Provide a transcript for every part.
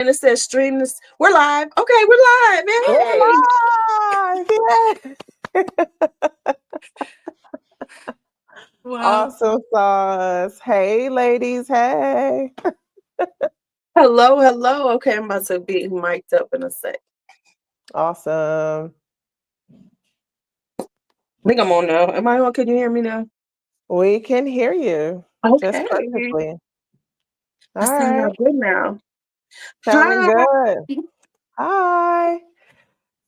And it says stream this. We're live. Okay, we're live. We're Hey. live! Yeah. Wow. Awesome sauce. Hey, ladies. Hey. Hello, hello. Okay, I'm about to be mic'd up in a sec. Awesome. I think I'm on now. Am I on? Can you hear me now? We can hear you just Okay. perfectly. I All sound right. out good now. Sounding Hi. good. Hi.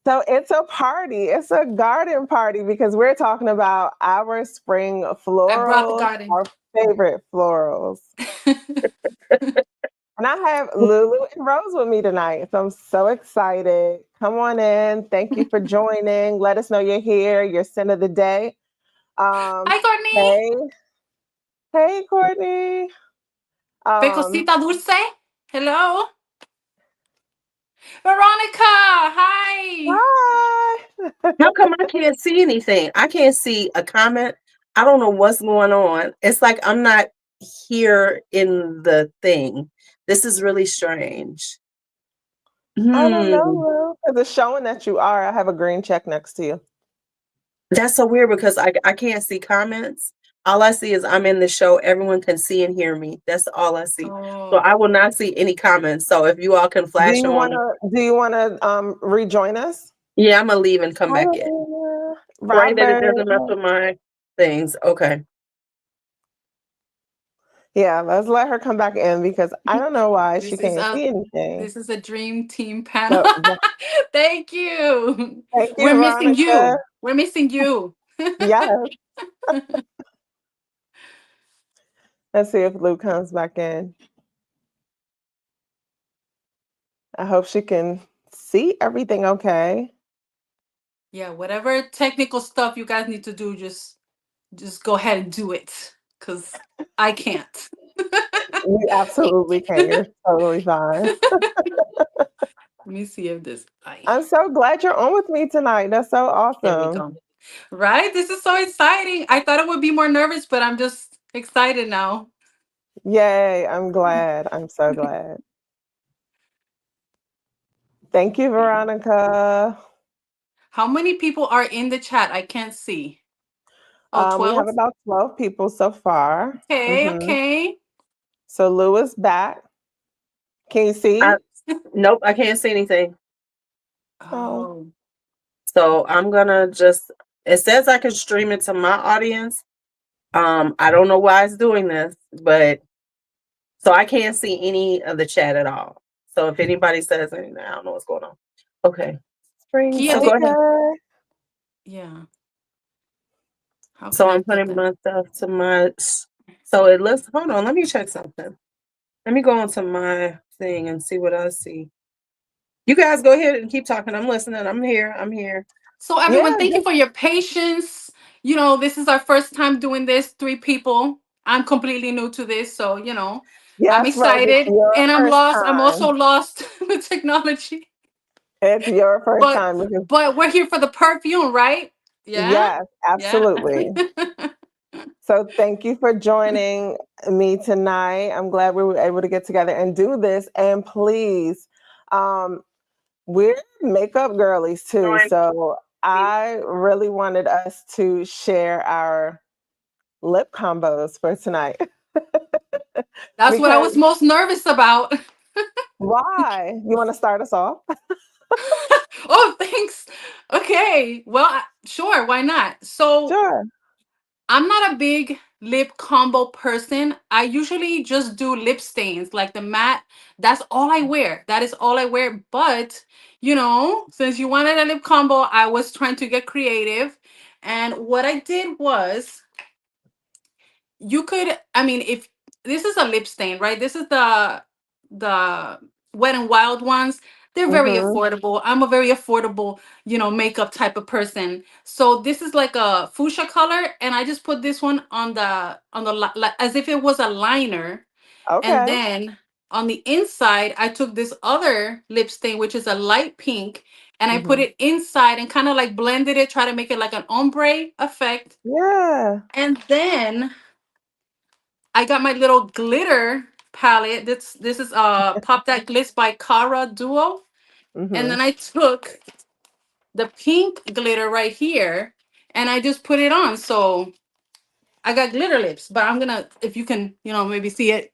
So it's a party. It's a garden party because we're talking about our spring I brought the florals, garden. our favorite florals. And I have LuuLuu and Rose with me tonight. So I'm so excited. Come on in. Thank you for joining. Let us know you're here, your sin of the day. Hi, Courtney. Hey. Hey, Courtney. Pecosita Dulce. Hello. Veronica. Hi. Hi. How come I can't see anything? I can't see a comment. I don't know what's going on. It's like I'm not here in the thing. This is really strange. I don't know, Lou. Because it's showing that you are. I have a green check next to you. That's so weird because I can't see comments. All I see is I'm in the show. Everyone can see and hear me. That's all I see. So I will not see any comments. So if you all can Do flash you on. wanna rejoin us? Yeah, I'm gonna leave and come back in. Pray that it Robert. doesn't mess with my things. Okay. Yeah, let's let her come back in because I don't know why she can't see anything. This is a dream team panel. So, Thank you. thank you, We're missing Veronica. you. We're missing you. Yes. Let's see if Lou comes back in. I hope she can see everything okay. Yeah, whatever technical stuff you guys need to do, just go ahead and do it. Because I can't. You absolutely can. You're totally fine. Let me see if this. I'm so glad you're on with me tonight. That's so There we awesome. go. Right? This is so exciting. I thought I would be more nervous, but I'm just excited now. Yay. I'm glad. I'm so glad. Thank you, Veronica. How many people are in the chat? I can't see. Oh, We 12? have about 12 people so far. Okay, okay. So Lou is back. Can you see? Nope, I can't see anything. Oh. So I'm gonna just. It says I can stream it to my audience. I don't know why it's doing this, but so I can't see any of the chat at all. So if anybody says anything, I don't know what's going on. Okay. Spring. Kia, So go ahead. yeah. So I'm putting my stuff to my. So it looks. Hold on. Let me check something. Let me go onto my thing and see what I see. You guys go ahead and keep talking. I'm listening. I'm here. I'm here. So everyone, thank you for your patience. You know, this is our first time doing this, 3 people. I'm completely new to this, so I'm excited and I'm lost. I'm also lost with technology. It's your first time. But we're here for the perfume, right? Yeah. Yes, absolutely. Yeah. So thank you for joining me tonight. I'm glad we were able to get together and do this. And please, we're makeup girlies too. So I really wanted us to share our lip combos for tonight. That's what I was most nervous about. Why? You want to start us off? Oh, thanks. Okay. Well, sure. Why not? So, sure. I'm not a big lip combo person. I usually just do lip stains, like the matte. That's all I wear. That is all I wear. But, since you wanted a lip combo, I was trying to get creative. And what I did was, if this is a lip stain, right? This is the Wet and Wild ones. They're very affordable. I'm a very affordable, makeup type of person. So this is like a fuchsia color, and I just put this one on the as if it was a liner. Okay. And then on the inside, I took this other lip stain, which is a light pink, and I put it inside and kind of like blended it, try to make it like an ombre effect. Yeah. And then I got my little glitter palette. This is Pop That Glitz by Cara Duo. And Mm-hmm. then I took the pink glitter right here and I just put it on. So I got glitter lips, but I'm gonna, if you can, maybe see it.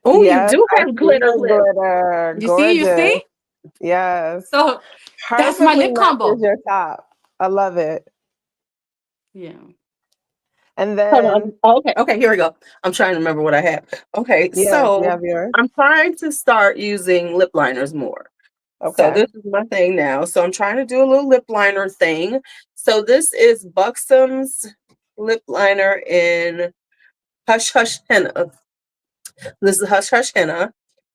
Oh, you Yes, do I have see glitter the lips. glitter. You Gorgeous. see? Yes. So that's my Perfectly lip matches combo. your top. I love it. Yeah. And Hold then, on. Okay, okay, here we go. I'm trying to remember what I have. Okay, yes, you so have yours. I'm trying to start using lip liners more. So Okay. this is my thing now. So I'm trying to do a little lip liner thing. So this is Buxom's lip liner in Hush Hush Henna. This is Hush Hush Henna.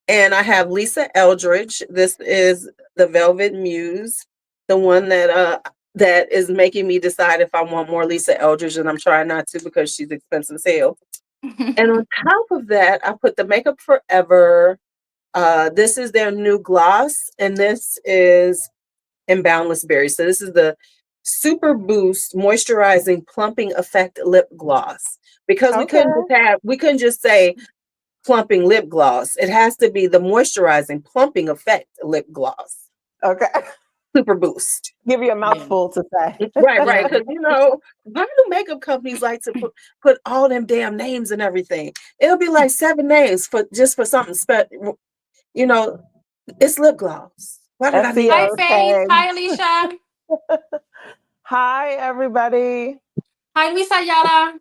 And I have Lisa Eldridge. This is the Velvet Muse, the one that is making me decide if I want more Lisa Eldridge, and I'm trying not to because she's expensive as hell. And on top of that, I put the Makeup Forever. This is their new gloss, and this is in Boundless Berry. So this is the Super Boost Moisturizing Plumping Effect Lip Gloss. Because Okay. we couldn't just say plumping lip gloss. It has to be the moisturizing plumping effect lip gloss. Okay. Super Boost. Give you a Yeah. mouthful to say. Right, right. Yeah. Because why do makeup companies like to put all them damn names and everything? It'll be like 7 names for something special. You know, it's lip gloss. Why did I need Hi SEO that? Faith. tags. Hi Alicia. Hi, everybody. Hi Luisa Ayala.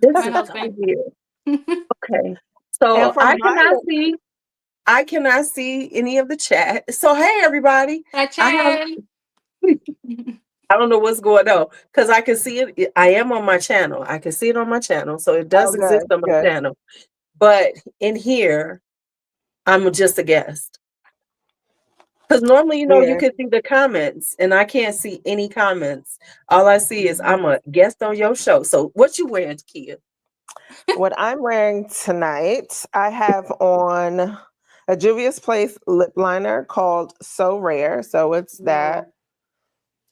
This My is so husband. weird. Okay. And So for my I cannot see any of the chat. So hey everybody. I have Rachel. I don't know what's going on because I can see it. I am on my channel. I can see it on my channel. So it oh, does exist good, on my good. channel. But in here, I'm just a guest. Because normally, you Weird. can see the comments and I can't see any comments. All I see is I'm a guest on your show. So what you wearing, Kia? What I'm wearing tonight, I have on a Juvia's Place lip liner called So Rare. So it's Yeah. that.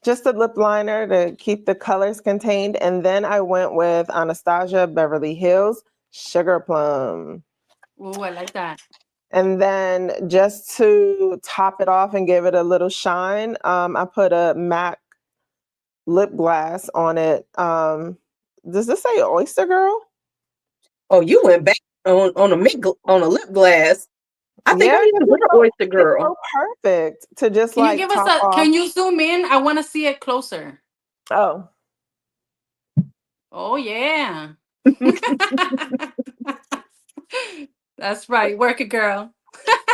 Just a lip liner to keep the colors contained. And then I went with Anastasia Beverly Hills Sugar Plum. Oh, I like that. And then just to top it off and give it a little shine, I put a MAC lip gloss on it. Does this say Oyster Girl? Oh, you went back on a lip glass. I think I Yeah, even 'cause wear Oyster it's Girl. so perfect to just Can you like give us top off. can you zoom in? I want to see it closer. Oh, Oh yeah. That's right. Work it, girl. You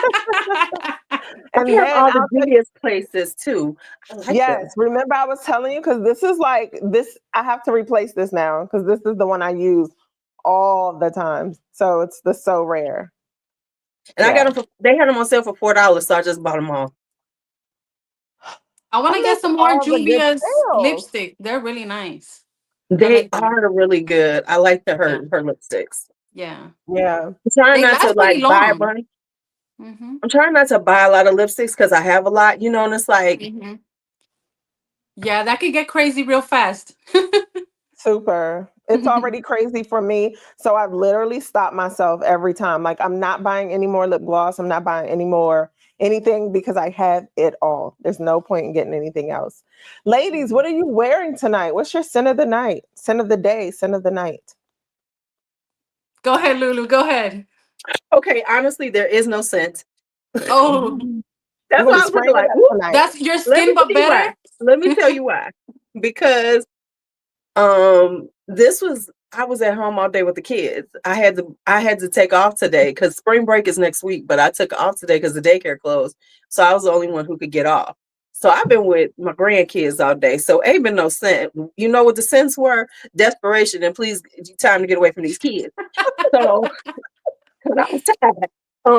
and have then all the I'll just, Julius places too. I like yes, that. remember I was telling you because this is like this. I have to replace this now because this is the one I use all the time. So it's the So Rare. And I got Yeah, them they had them on sale for $4, so I just bought them all. I want I to miss get some more all the good Juvia's sales. lipstick. They're really nice. I They like them. are really good. I like Yeah. her lipsticks. Yeah. Yeah, I'm trying They not to last pretty like buy a long. bunch. Mm-hmm. I'm trying not to buy a lot of lipsticks because I have a lot, and it's like, Mm-hmm. Yeah, that could get crazy real fast. super. It's already crazy for me. So I've literally stopped myself every time. Like I'm not buying any more lip gloss. I'm not buying any more anything because I have it all. There's no point in getting anything else. Ladies, what are you wearing tonight? What's your scent of the night? Scent of the day, scent of the night. Go ahead, Lulu. Go ahead. okay, honestly, there is no scent. Oh, You're That's gonna why be I was looking spraying it like, up whoop. tonight. that's your Let me skin, tell but you why. better. Let me tell you why. Because this was I was at home all day with the kids. I had to take off today because spring break is next week, but I took off today because the daycare closed. So I was the only one who could get off. So I've been with my grandkids all day. So ain't been no scent. You know what the scents were? Desperation and please time to get away from these kids. So because I was tired.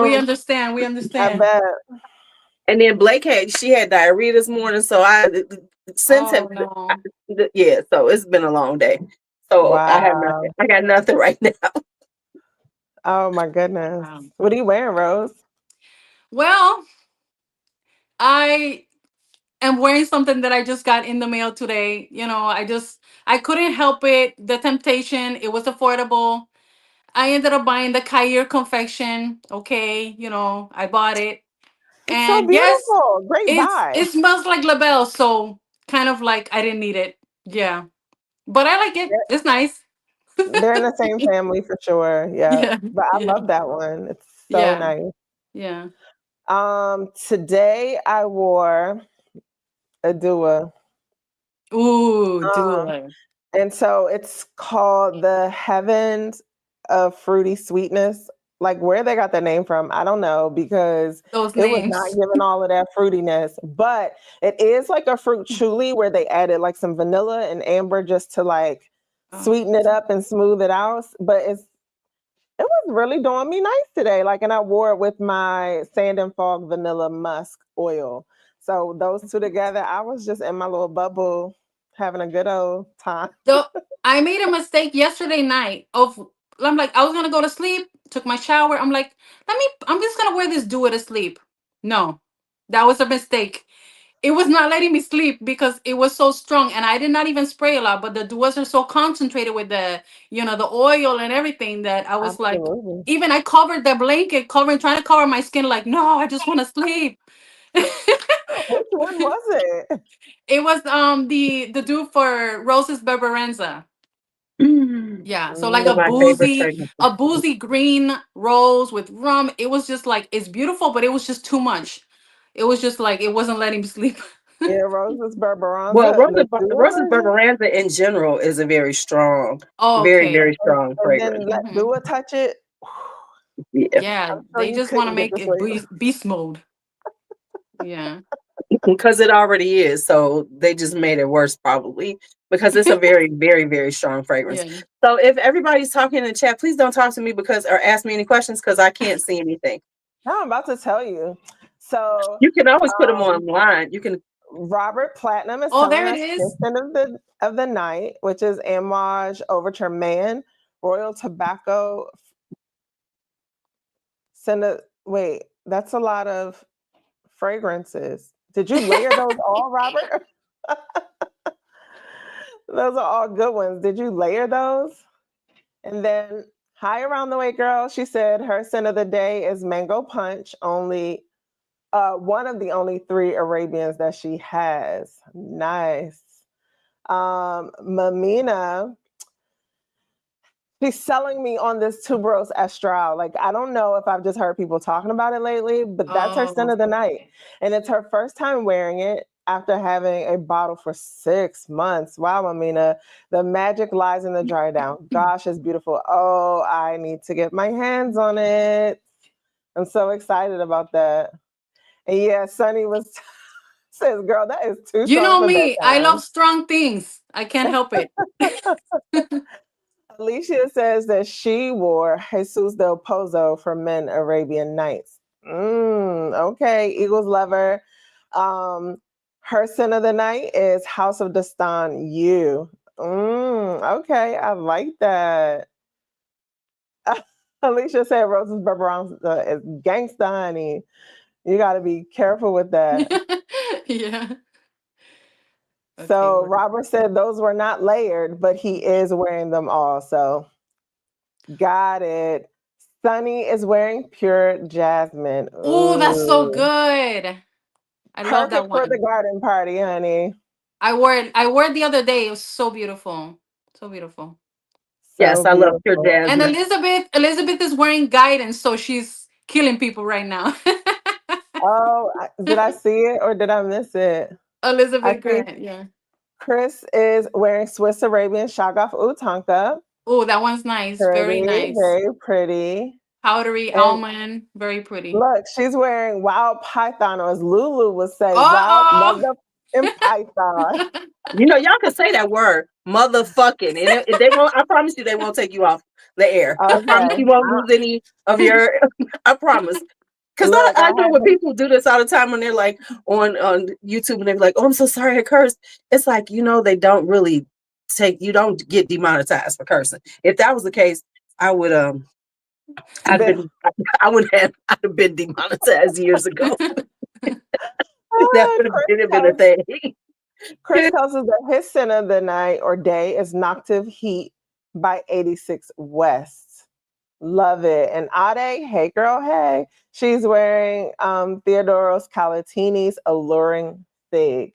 We Um understand. We I understand. bet. and then she had diarrhea this morning. So since have Oh no. yeah, so it's been a long day. So I have nothing. Wow. I got nothing right now. Oh my goodness. Wow. What are you wearing, Rose? Well, I am wearing something that I just got in the mail today. I couldn't help it. The temptation. It was affordable. I ended up buying the Kair confection. Okay, I bought it. It's so And yes, beautiful. Great buy. it smells like Labelle, so kind of like I didn't need it. Yeah. But I like it. They're, It's nice. they're in the same family for sure. Yeah. Yeah. But I Yeah. love that one. It's so Yeah. nice. Yeah. Today I wore a Dua. Ooh, do Um, it. and so it's called the Heavens of Fruity Sweetness. Like where they got the name from, I don't know, because Those it was not names. giving all of that fruitiness. But it is like a fruit truly where they added like some vanilla and amber just to like sweeten it up and smooth it out. But it was really doing me nice today. Like, and I wore it with my Sand and Fog Vanilla Musk oil. So those two together, I was just in my little bubble having a good old time. So I made a mistake yesterday night of I'm like, I was gonna go to sleep, took my shower. I'm like, I'm just gonna wear this dewy to sleep. No, that was a mistake. It was not letting me sleep because it was so strong, and I did not even spray a lot, but the dews are so concentrated with the oil and everything that I was like, Absolutely. even I covered the blanket, trying to cover my skin, like, no, I just want to sleep. Which one was it? It was the dew for Rose's Barbarenza. Mm. Yeah, so like One Mm, of my favorite fragrances. a boozy green rose with rum. It was just like it's beautiful, but it was just too much. It was just like it wasn't letting me sleep. yeah, Rose's Well, Barbaranza, the Dua Rose's version. Berberanza in general is a very strong, Oh, very, okay. very strong And then fragrance. let Hmm. Dua touch it. Yeah. Yeah, I'm sure they you just want to couldn't get make to it sleep. beast mode. Yeah. Because it already is. So they just made it worse, probably, because it's a very, very, very strong fragrance. Yeah. So if everybody's talking in the chat, please don't talk to me or ask me any questions because I can't see anything. Now I'm about to tell you. So, You can always put them um, online. You can. Robert Platinum is Oh, telling there it us his is. scent of the night, which is Amouage Overture Man, Royal Tobacco. Wait, that's a lot of fragrances. Did you layer those all, Robert? Those are all good ones. Did you layer those? And then, hi around the way, girl. She said her scent of the day is Mango Punch. Only one of the only 3 Arabians that she has. Nice. Mamina, she's selling me on this tuberose astral. Like, I don't know if I've just heard people talking about it lately, but that's her scent Oh. of the night. And it's her first time wearing it after having a bottle for 6 months. Wow, Mamina, the magic lies in the dry down. Gosh, it's beautiful. Oh, I need to get my hands on it. I'm so excited about that. And yeah, Sunny was says, girl, that is too You strong know for me. I bedtime. love strong things. I can't help it. Alicia says that she wore Jesus del Pozo for Men Arabian Nights. Okay, Eagles lover. Her scent of the night is House of Dastan You. Okay, I like that. Alicia said Rose's Barbaranza is gangsta, honey. You got to be careful with that. Yeah. Okay. So Robert said those were not layered, but he is wearing them all. So got it. Sunny is wearing pure jasmine. Oh, that's so Ooh. good. I love that Perfect for the one. garden party, honey. I wore it the other day. It was so beautiful. So beautiful. Yes, So I love pure beautiful. And jasmine. Elizabeth is wearing guidance, so she's killing people right now. Oh, did I see it or did I miss it? I Elizabeth see Grant, yeah. Chris is wearing Swiss Arabian Shagaf Utanka. Oh, that one's nice. Very Pretty, nice. very pretty. Powdery And almond. Very pretty. look, she's wearing Wild Python, or as LuuLuu would say, Wild Uh-oh. Mother in Python. Y'all can say that word, motherfucking, and they won't. I promise you, they won't take you off the air. I promise Okay. you won't lose any of your. I promise. Because Look, I I know had when people do this all the time when they're like on YouTube and they're like, "Oh, I'm so sorry I cursed." It's like they don't really you don't get demonetized for cursing. If that was the case, I would I'd been been I'd have been demonetized years ago. That would have Chris been a tells thing. Chris tells us that his scent of the night or day is Noctive Heat by 86 West. Love it. And Ade, hey girl, hey. She's wearing Theodoros Calatini's Alluring Fig.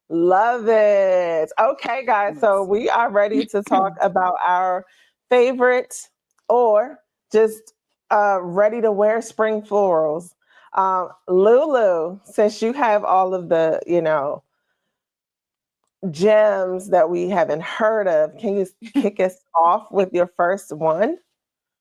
Love it. Okay, guys. So Yes. we are ready to talk about our favorite or just ready to wear spring florals. Lulu, since you have all of the, gems that we haven't heard of, can you kick us off with your first one?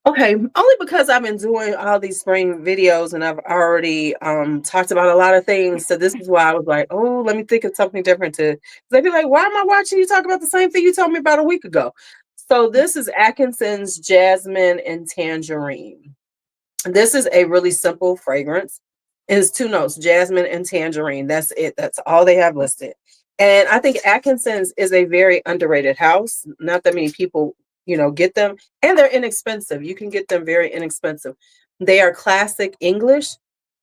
Okay, only because I've been doing all these spring videos and I've already talked about a lot of things. So this is why I was like, oh, let me think of something different to. They'd be like, why am I watching you talk about the same thing you told me about a week ago? So this is Atkinson's Jasmine and Tangerine. This is a really simple fragrance. It's two notes, jasmine and tangerine. That's it. That's all they have listed. And I think Atkinson's is a very underrated house. Not that many people, get them. And they're inexpensive. You can get them very inexpensive. They are classic English.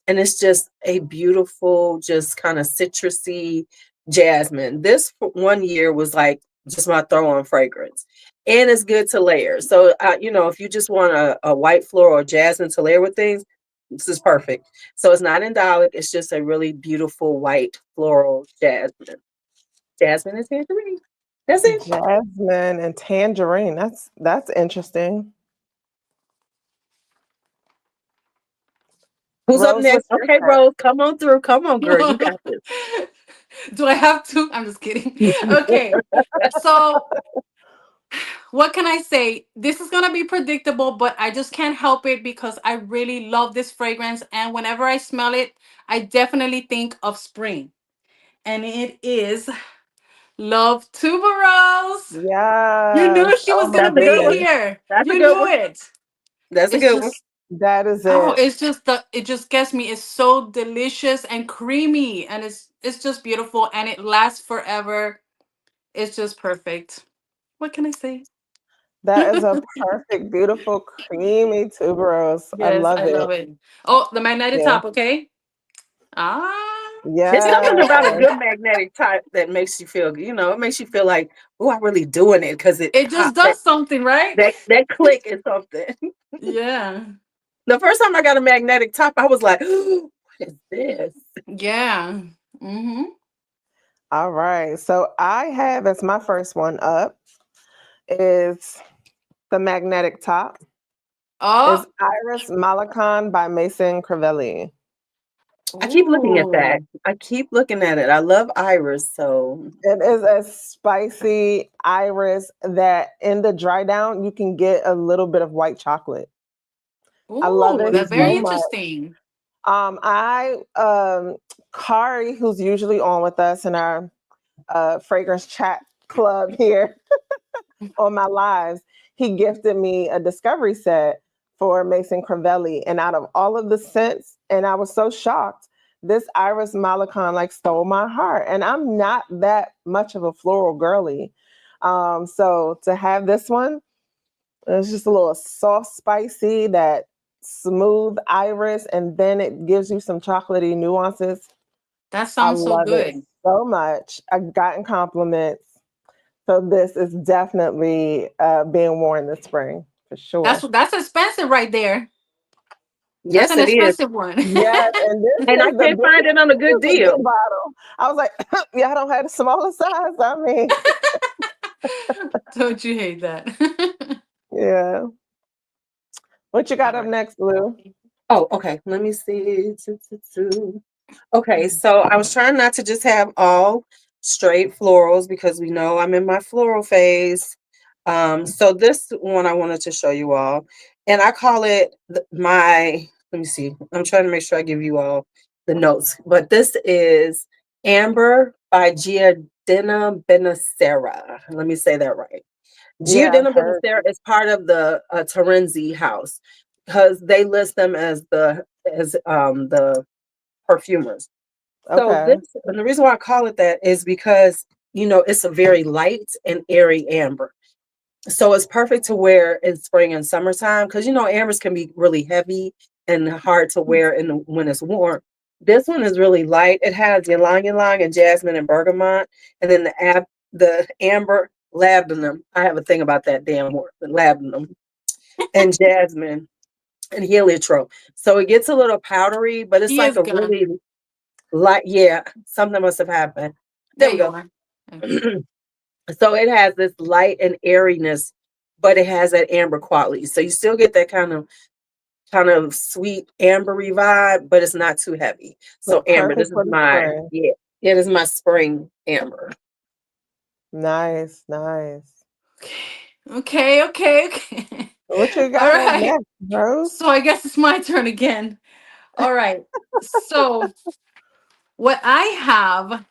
And it's just a beautiful, just kind of citrusy jasmine. This one year was like just my throw on fragrance. And it's good to layer. So, if you just want a white floral or jasmine to layer with things, this is perfect. So it's not indolic. It's just a really beautiful white floral jasmine. Jasmine and tangerine. That's it. Jasmine and tangerine. That's interesting. Who's up Rose, next? what's your Okay, scent? Rose, come on through. Come on, girl. You got this. Do I have to? I'm just kidding. Okay. So, what can I say? This is going to be predictable, but I just can't help it because I really love this fragrance. And whenever I smell it, I definitely think of spring. And it is Love Tuberose. You knew Yes. she Oh was my going That's to a good be goodness. one. here. That's a You good knew one. it. That's a It's good one. just, That is oh, it. it just gets me. It's so delicious and creamy. And it's just beautiful. And it lasts forever. It's just perfect. What can I say? That is a perfect, beautiful, creamy tuberose. I Yes, love I it. love it. Oh, the magnetic Yeah. top, okay? Ah. It's something Yes. about a good magnetic type that makes you feel, it makes you feel like, oh, I'm really doing it because it It just popped. That does something, right? that click is something. Yeah. The first time I got a magnetic top, I was like, what is this? Yeah. Mm-hmm. All right. So I have as my first one up is the magnetic top. Oh. Is Iris Malakan by Mason Crivelli. I keep looking at that. Ooh. I keep looking at it. I love Iris, so It is a spicy iris that in the dry down you can get a little bit of white chocolate. I love Ooh, it that's very so mhm. much. interesting. I Kari, who's usually on with us in our fragrance chat club here on my lives, he gifted me a discovery set for Mason Crivelli. And out of all of the scents, and I was so shocked, this Iris Malakan like stole my heart. And I'm not that much of a floral girly. So to have this one, it's just a little soft, spicy, that smooth iris, and then it gives you some chocolatey nuances. That I sounds so love it good. so much. I've gotten compliments. So this is definitely being worn this spring for sure. That's expensive right there. That's Yes, an it is. expensive one. Yes, and this And I is the can't big, find it on a good this is a deal. big bottle. I was like, yeah, I don't have the smaller size. I mean, Don't you hate that? yeah. What you got All up right. next, Lou? Oh, okay. Let me see. Okay, so I was trying not to just have all straight florals because we know I'm in my floral phase. So this one I wanted to show you all, and I call it my. Let me see. I'm trying to make sure I give you all the notes, but this is Amber by Giardina Benacera. Let me say that right. Yeah, I've Giardina heard. Benacera is part of the Terenzi house because they list them as the perfumers. So Okay. this, and the reason why I call it that is because it's a very light and airy amber. So it's perfect to wear in spring and summertime because ambers can be really heavy and hard to wear when it's warm. This one is really light. It has ylang ylang and jasmine and bergamot, and then the amber labdanum. I have a thing about that damn word, the labdanum. and jasmine and heliotrope. So it gets a little powdery, but it's He like is a gone. really light. Yeah, something must have happened. There There we you go. are. Okay. So it has this light and airiness, but it has that amber quality. So you still get that kind of sweet ambery vibe, but it's not too heavy. So amber, Perfect this is for the my spring. yeah, it is my spring amber. Nice, nice. Okay. Okay. Okay. What you All got up right. next, Rose? So I guess it's my turn again. All right. So what I have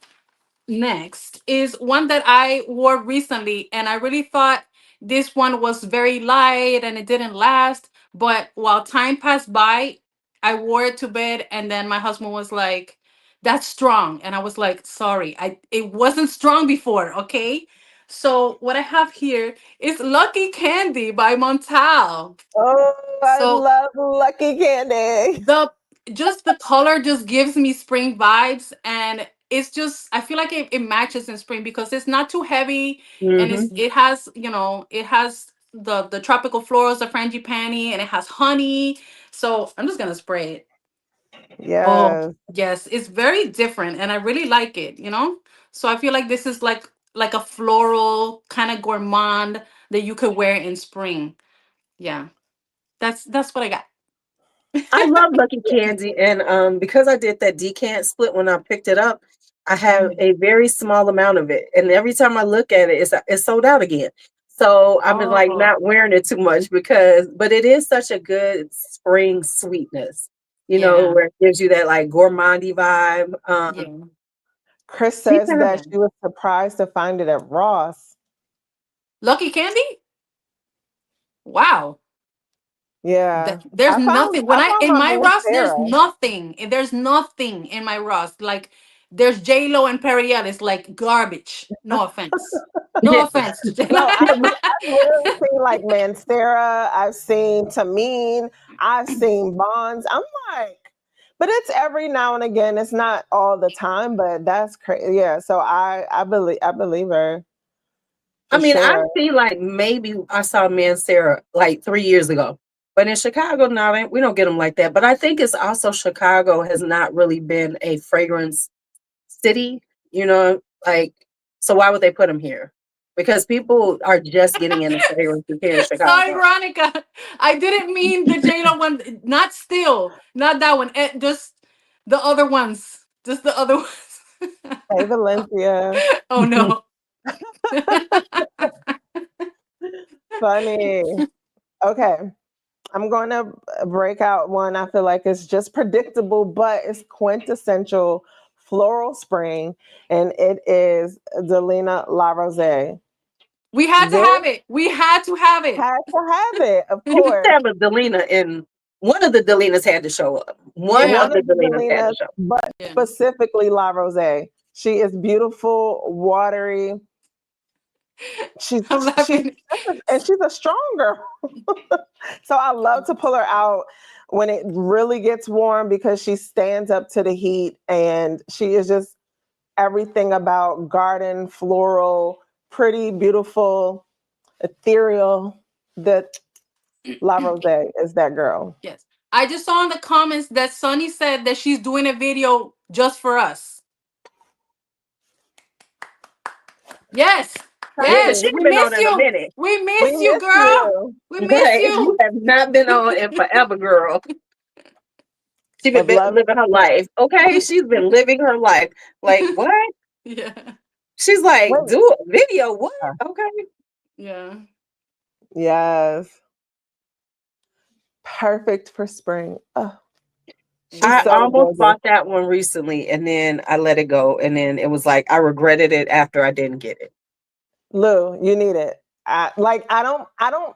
next is one that I wore recently, and I really thought this one was very light and it didn't last. But while time passed by, I wore it to bed, and then my husband was like, "That's strong," and I was like, "Sorry, it wasn't strong before." Okay, so what I have here is Lucky Candy by Montal. Oh, I So love Lucky Candy. the just the color just gives me spring vibes, and it's just I feel like it matches in spring because it's not too heavy, and Hmm. it has, it has the tropical florals, the frangipani, and it has honey. So I'm just gonna spray it. Oh Yes. yes, it's very different and I really like it. So I feel like this is like a floral kind of gourmand that you could wear in spring. Yeah, that's what I got. I love Lucky Candy, and because I did that decant split when I picked it up, I have Mhm. a very small amount of it, and every time I look at it, it's sold out again. So I've been like Oh not wearing it too much but it is such a good spring sweetness, yeah. where it gives you that like gourmandy vibe. Yeah. Chris Keep says that Yeah. having. she was surprised to find it at Ross. Lucky Candy? Wow. Yeah. There's nothing. When I I found in my my man Ross, there's Sarah. nothing. And there's nothing in my Ross. Like there's J Lo and Periel. It's like garbage. No offense. No Yeah. offense to J No, Lo. I've literally seen like Mancera, I've seen Tameen, I've seen Bonds. I'm like, but it's every now and again. It's not all the time, but that's crazy. Yeah, so I believe her I for mean, I sure. see like maybe I saw Mancera like 3 years ago, but in Chicago, no, we don't get them like that. But I think it's also Chicago has not really been a fragrance city, like, so why would they put them here? Because people are just getting into fragrances here in Sorry, Chicago. Veronica. I didn't mean the J Lo one. Not still. Not that one. Just the other ones. Just the other ones. Hey, Valencia. Oh no. Funny. Okay. I'm going to break out one I feel like it's just predictable, but it's quintessential floral spring, and it is Delina La Rose. We had to Very have it. We had to have it. had to have it, of You have course. to have a Delina, and one of the Delinas had to show up. One Yeah. of One the of the Delinas had to Delinas, show up. but Yeah. specifically La Rose. She is beautiful, watery. She's I'm she's laughing. and she's a strong girl. So I love to pull her out when it really gets warm because she stands up to the heat and she is just everything about garden, floral, pretty, beautiful, ethereal. That La Rose is that girl. Yes. I just saw in the comments that Sunny said that she's doing a video just for us. Yes. Yeah, Yes. Honey, she We ain't been on miss in a you. minit. We we miss you, miss girl. you. We miss Right? You you. have not been on in forever, girl. She Of been love living her life. Okay, she's been living her life. Like what? Yeah. She's like, Wait. do a video. What? Okay. Yeah. Yes. Perfect for spring. Oh, she's I Yeah. so almost gorgeous. bought that one recently and then I let it go. And then it was like I regretted it after I didn't get it. Lou, you need it. I don't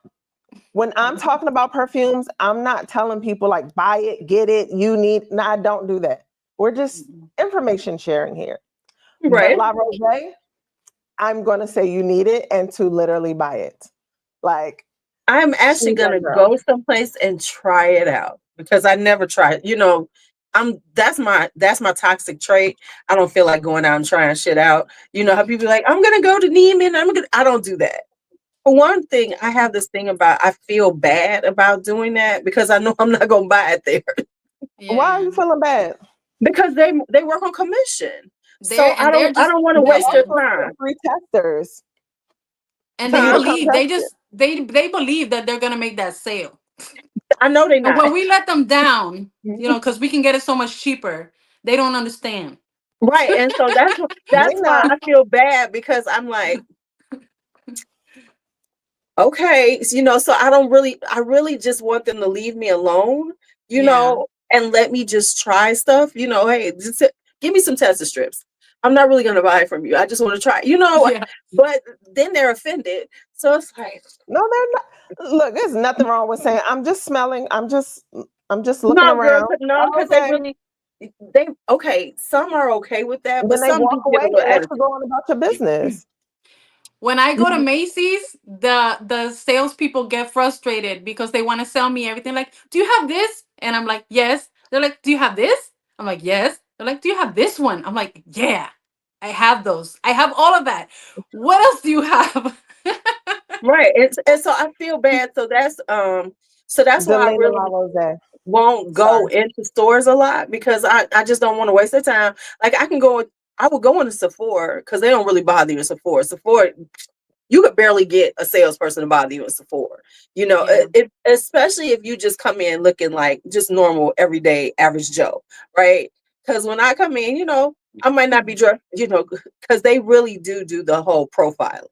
when I'm talking about perfumes, I'm not telling people like buy it, get it, you need. No, I don't do that. We're just Mhm. information sharing here. But Right. La Rose, I'm going to say you need it and to literally buy it. Like I'm actually she's that gonna girl. go someplace and try it out because I never tried. That's my toxic trait. I don't feel like going out and trying shit out. You know how people be like, I'm gonna go to Neiman. I don't do that. for one thing, I have this thing about I feel bad about doing that because I know I'm not gonna buy it there Why are Yeah. you feeling bad? because they work on commission. So They're I just don't want to They're waste their yeah. offering time. free testers And for they you to Huh? come believe test they it. just they believe that they're gonna make that sale. I know they're And not. when we let them down, because we can get it so much cheaper, they don't understand. Right. And so They that's why not. I feel bad because I'm like, okay, so I really just want them to leave me alone, Yeah. and let me just try stuff, hey, just give me some tester strips. I'm not really gonna buy it from you. I just want to try, Yeah. but then they're offended. So it's like, No, they're not. Look, there's nothing wrong with saying I'm just smelling. I'm just looking no, girl, around. no, Oh, because they okay. really they okay, some are okay with that, but Then they some walk do get away a little and let you attitude. go on about your business. When I go to Mhm. Macy's, the salespeople get frustrated because they want to sell me everything. Like, do you have this? And I'm like, yes. They're like, do you have this? I'm like, yes. They're like, do you have this one? I'm like, yeah, I have those. I have all of that. What else do you have? Right. And so I feel bad. So that's why I Delina La really Rose. won't go Sorry. into stores a lot because I just don't want to waste their time. Like I would go into Sephora because they don't really bother you in Sephora. Sephora, you could barely get a salesperson to bother you in Sephora. Yeah. Especially if you just come in looking like just normal, everyday, average Joe, right? Because when I come in, I might not be dressed, because they really do the whole profiling.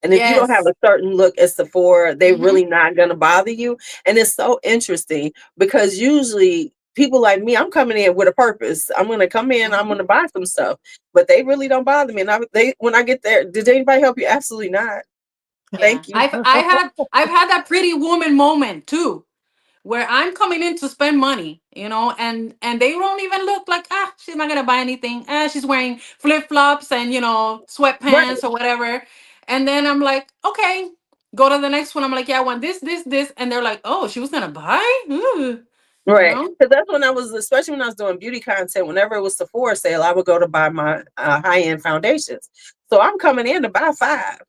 And if you don't have Yes. a certain look at Sephora, they Hmm. really not gonna bother you. And it's so interesting because usually people like me, I'm coming in with a purpose. I'm gonna come in, I'm Hmm. gonna buy some stuff, but they really don't bother me. And they when I get there, did anybody help you? Absolutely not. Yeah. Thank you. I've had that pretty woman moment too, where I'm coming in to spend money, and they don't even look like, she's not gonna buy anything. She's wearing flip flops and Right. sweatpants or whatever. And then I'm like, okay, go to the next one. I'm like, yeah, I want this, and they're like, oh, she was gonna buy. Ooh, you Right. know. Because that's when especially when I was doing beauty content, whenever it was Sephora sale, I would go to buy my high end foundations. So I'm coming in to buy five.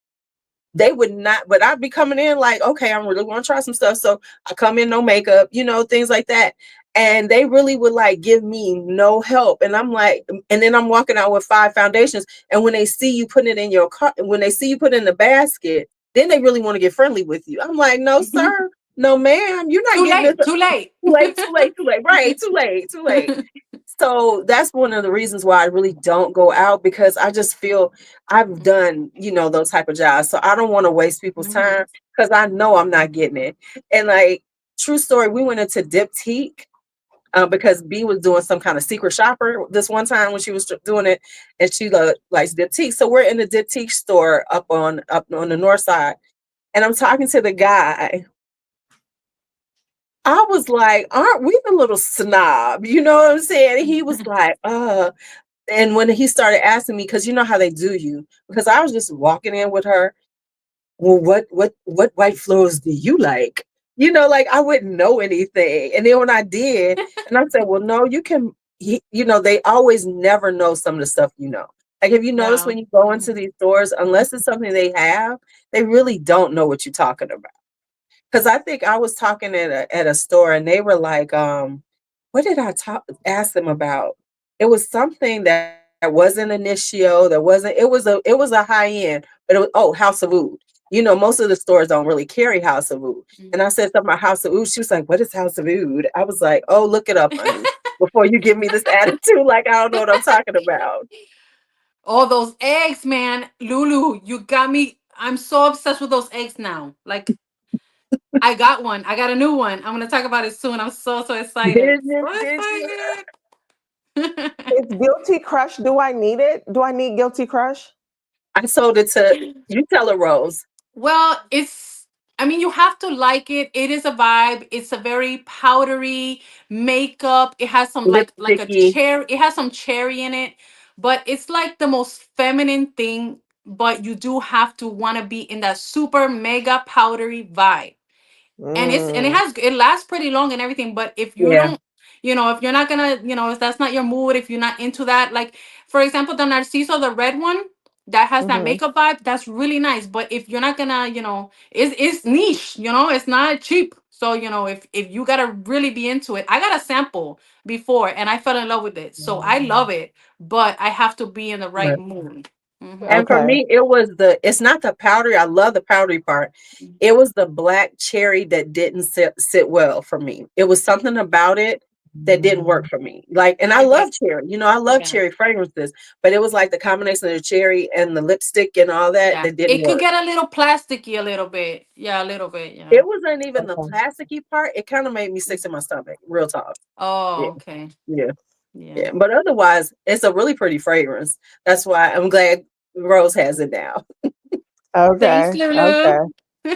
They would not, but I'd be coming in like, okay, I'm really want to try some stuff. So I come in, no makeup, things like that. And they really would like give me no help. And I'm like, and then I'm walking out with five foundations. And when they see you putting it in your car, when they see you put it in the basket, then they really want to get friendly with you. I'm like, no, sir, no, ma'am, you're not Too getting this. late. Too late. Too late, too late, too late. Right, too late, too late. So that's one of the reasons why I really don't go out because I just feel I've done, those type of jobs. So I don't want to waste people's Mhm. time because I know I'm not getting it. And like, true story, we went into Diptyque because B was doing some kind of secret shopper this one time when she was doing it, and she likes Diptyque. So we're in the Diptyque store up on the north side, and I'm talking to the guy. I was like, aren't we the little snob? You know what I'm saying? And he was like, and when he started asking me, because you know how they do you, because I was just walking in with her, well, what white florals do you like? Like I wouldn't know anything. And then when I did, and I said, well, no, you can, they always never know some of the stuff. Like, have you noticed when No. you go into Mhm. these stores, unless it's something they have, they really don't know what you're talking about. Because I think I was talking at a store and they were like, what did I ask them about? It was something that wasn't initio, that wasn't, it was a high end, but it was, House of Oud. Most of the stores don't really carry House of Oud. And I said something about House of Oud. She was like, what is House of Oud? I was like, oh, look it up, honey, before you give me this attitude, like I don't know what I'm talking about. Oh, those eggs, man. Lulu, you got me. I'm so obsessed with those eggs now. Like, I got one. I got a new one. I'm gonna talk about it soon. I'm so excited. Did you? So Did you? excited. It's Guilty Crush. Do I need it? Do I need Guilty Crush? I sold it to, you tell her, Rose. Well, I mean, you have to like it. It is a vibe. It's a very powdery makeup. It has some like a Lipsticky. cherry. It has some cherry in it, but it's like the most feminine thing. But you do have to want to be in that super mega powdery vibe. And it Mm. lasts pretty long and everything. But if you Yeah. don't, if you're not gonna, if that's not your mood, if you're not into that, like for example, the Narciso, the red one, that has that makeup vibe, that's really nice. But if you're not gonna, it's niche, it's not cheap. So, if you gotta really be into it, I got a sample before and I fell in love with it. So I love it, but I have to be in the right mood. And for Okay. me, it's not the powdery. I love the powdery part. It was the black cherry that didn't sit well for me. It was something about it that didn't work for me. Like, and I I get, love cherry, I love yeah, cherry fragrances, but it was like the combination of the cherry and the lipstick and all that yeah. that didn't It could work. get a little plasticky a little bit. Yeah, a little bit. Yeah. It wasn't even the Okay. plasticky part. It kind of made me sick to my stomach, real talk. Oh, Yeah, okay. yeah, Yeah. yeah. But otherwise, it's a really pretty fragrance. That's why I'm glad Rose has it now. Thanks, Okay. Lulu. Okay.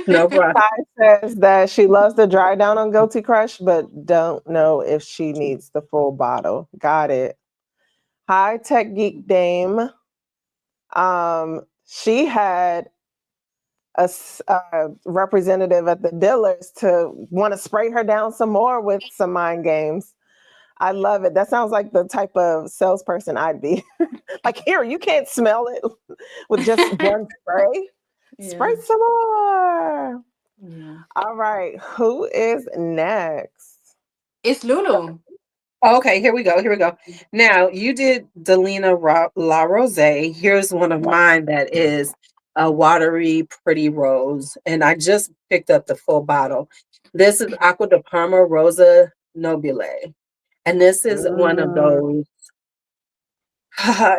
No problem. Kai says that she loves the dry down on Guilty Crush, but don't know if she needs the full bottle. Got it. Hi, Tech Geek Dame. She had a representative at the dealers to want to spray her down some more with some mind games. I love it. That sounds like the type of salesperson I'd be. Like, here, you can't smell it with just one spray. Spray Yeah. some more. Yeah. All right. Who is next? It's Lulu. Okay, here we go. Here we go. Now, you did Delina La Rose. Here's one of mine that is a watery, pretty rose. And I just picked up the full bottle. This is Aqua de Parma Rosa Nobile. And this is one of Mm, those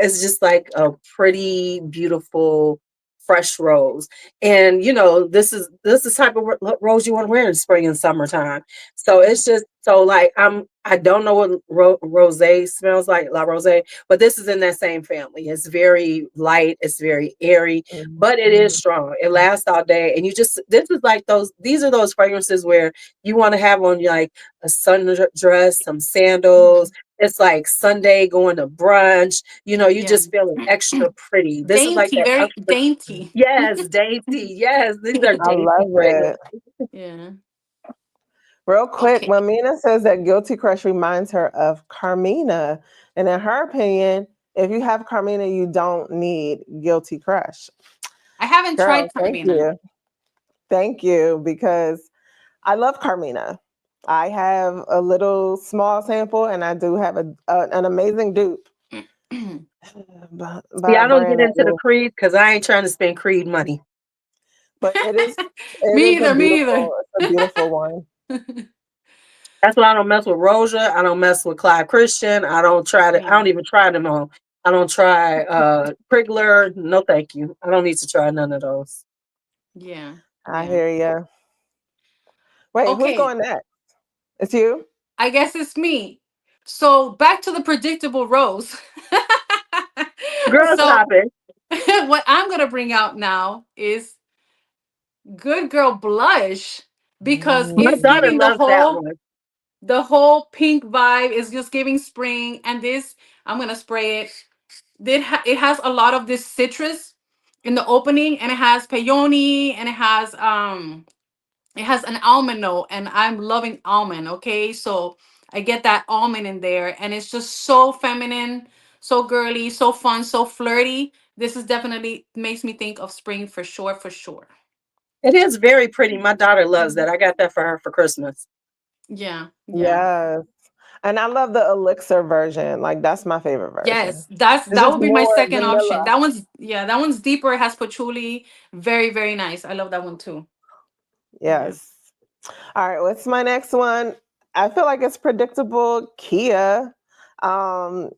it's just like a pretty, beautiful, fresh rose. And this is type of rose you want to wear in spring and summertime. So it's just so like I don't know what rose smells like, La Rose, but this is in that same family. It's very light, it's very airy, but it is strong. It lasts all day. And this is like these are those fragrances where you want to have on like a sundress, some sandals. It's like Sunday going to brunch. You Yeah. just feeling extra pretty. This is like Dainty, that very extra, dainty. yes, dainty. Yes, these are I dainty love fragrances. it. Yeah. Real quick, Okay. Mamina says that Guilty Crush reminds her of Carmina. And in her opinion, if you have Carmina, you don't need Guilty Crush. I haven't tried Girl, thank Carmina. you. Thank you, because I love Carmina. I have a little small sample and I do have an amazing dupe See, by a I don't get brand I into the love. creed because I ain't trying to spend creed money. But it Me is either. Me either. a beautiful one. That's why I don't mess with Roja. I don't mess with Clyde Christian. I don't try to. I Yeah. don't even try them on. I don't try Prigler. No, thank you. I don't need to try none of those. Yeah. I Yeah. hear you. Wait, who's Okay. going next? It's you? I guess it's me. So back to the predictable rose. Girl, So stop it. what I'm gonna bring out now is Good Girl Blush because My it's daughter giving the Mm. loves that whole one. the whole pink vibe is just giving spring. And this, I'm gonna spray it. It has a lot of this citrus in the opening, and it has peony, and it has an almond note, and I'm loving almond. Okay, so I get that almond in there, and it's just so feminine, so girly, so fun, so flirty. This is definitely makes me think of spring for sure, for sure. It is very pretty. My daughter loves that. I got that for her for Christmas. Yeah, yeah. Yes. And I love the elixir version. Like, that's my favorite version. Yes, that's It's that just would be my more second option. vanilla. That one's deeper. It has patchouli. Very, very nice. I love that one too. Yeah. Yes. All right, what's my next one? I feel like it's predictable. Kia. Um,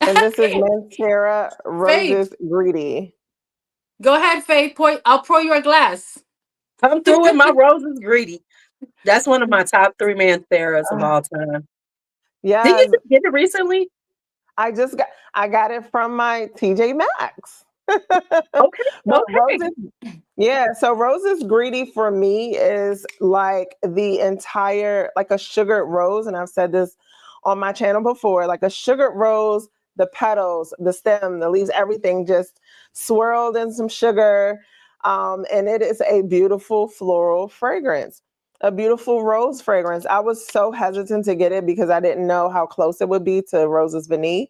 and this is Mancera Faith, Roses Greedy. go ahead, Faith. I'll pour you a glass. I'm through with my roses greedy. That's one of my top three Mantheras of all time. Did you Yes, just get it recently? I got it from my TJ Maxx. Okay, But okay. so Roses Greedy for me is like the entire, like a sugared rose. And I've said this on my channel before, like a sugared rose, the petals, the stem, the leaves, everything just swirled in some sugar. And it is a beautiful floral fragrance, a beautiful rose fragrance. I was so hesitant to get it because I didn't know how close it would be to Rose's Vanille.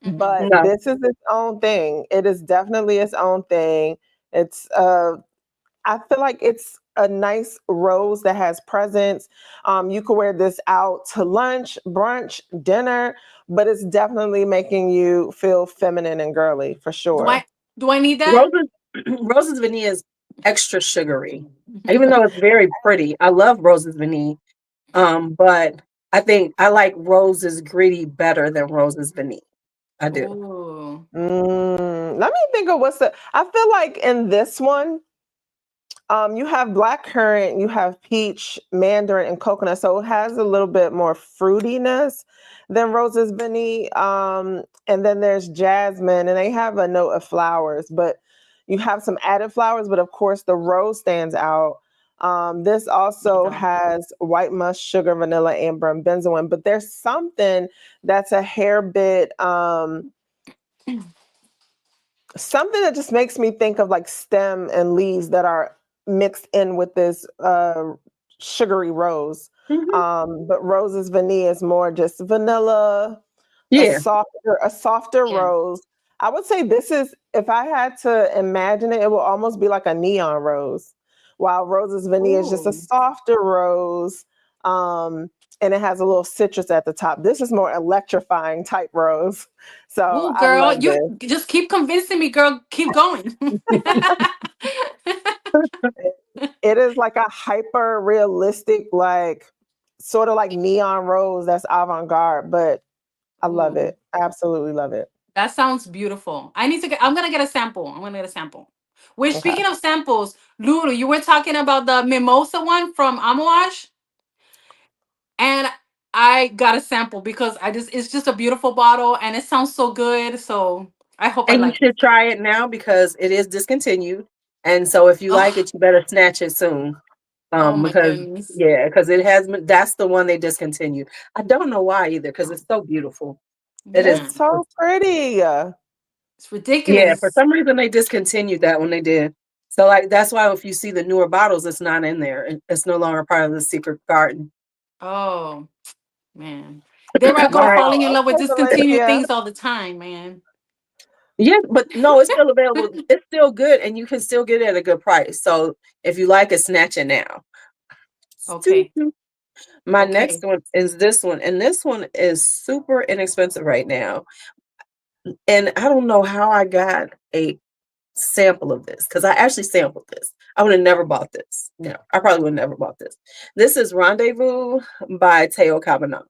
but No. this is its own thing. It is definitely its own thing. It's I feel like it's a nice rose that has presence. You could wear this out to lunch, brunch, dinner, but it's definitely making you feel feminine and girly for Do sure. I need that? Roses Roses vanilla is extra sugary. Even though it's very pretty. I love Roses vanilla. But I think I like Roses gritty better than Roses vanilla. I do. Ooh. Let me think of what's the. I feel like in this one, you have black currant, you have peach, mandarin, and coconut. So it has a little bit more fruitiness than Rose's Benny. And then there's jasmine, and they have a note of flowers, but you have some added flowers, but of course the rose stands out. This also Yeah. has white musk, sugar, vanilla, amber, and benzoin, but there's something that's a hair bit something that just makes me think of like stem and leaves that are mixed in with this sugary rose. Mhm. But Rose's vanilla is more just vanilla, Yeah. a softer Yeah. rose. I would say this is, if I had to imagine it, it will almost be like a neon rose, while Rose's vanilla is just a Ooh. softer rose. And it has a little citrus at the top. This is more electrifying type rose. So Ooh, I girl, love you this. just keep convincing me, girl. Keep going. It is like a hyper realistic, like sort of like neon rose that's avant garde, but I love Ooh, it. Absolutely love it. that sounds beautiful. I need to get. I'm gonna get a sample. I'm gonna get a sample. Which, Okay. speaking of samples, Lulu, you were talking about the mimosa one from Amouage, and I got a sample because it's just a beautiful bottle and it sounds so good. So I hope I And you like it. should try it now because it is discontinued. And so if you like Oh, it, you better snatch it soon. oh my Because goodness. yeah, because it has been that's the one they discontinued. I don't know why either, because it's so beautiful. It is. Yeah, It's so pretty. it's Yeah, for ridiculous. some reason they discontinued that when they did. So like that's why if you see the newer bottles, it's not in there. It's no longer part of the secret garden. Oh man, there I go Wow. falling in love with Okay, discontinued Valencia. things all the time, man. Yeah, but no, it's still available. It's still good, and you can still get it at a good price. So if you like it, snatch it now. Okay, My next okay. one is this one, and this one is super inexpensive right now. And I don't know how I got a sample of this because I actually sampled this. I would have never bought this. No, I probably would have never bought this. This is Rendezvous by Teo Cabanagh.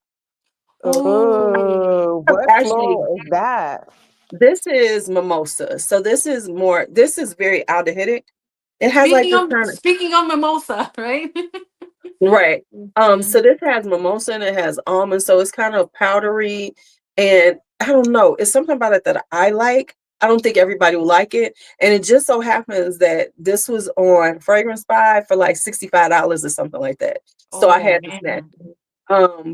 Oh, Ooh, what Actually, floral is that? this is mimosa. So this is very aldehydic. It has like speaking this of kind of speaking of mimosa, right? right. So Mhm. this has mimosa and it has almond, so it's kind of powdery. And I don't know, it's something about it that I like. I don't think everybody will like it. And it just so happens that this was on Fragrance Buy for like $65 or something like that. So I Oh had to snatch man. it.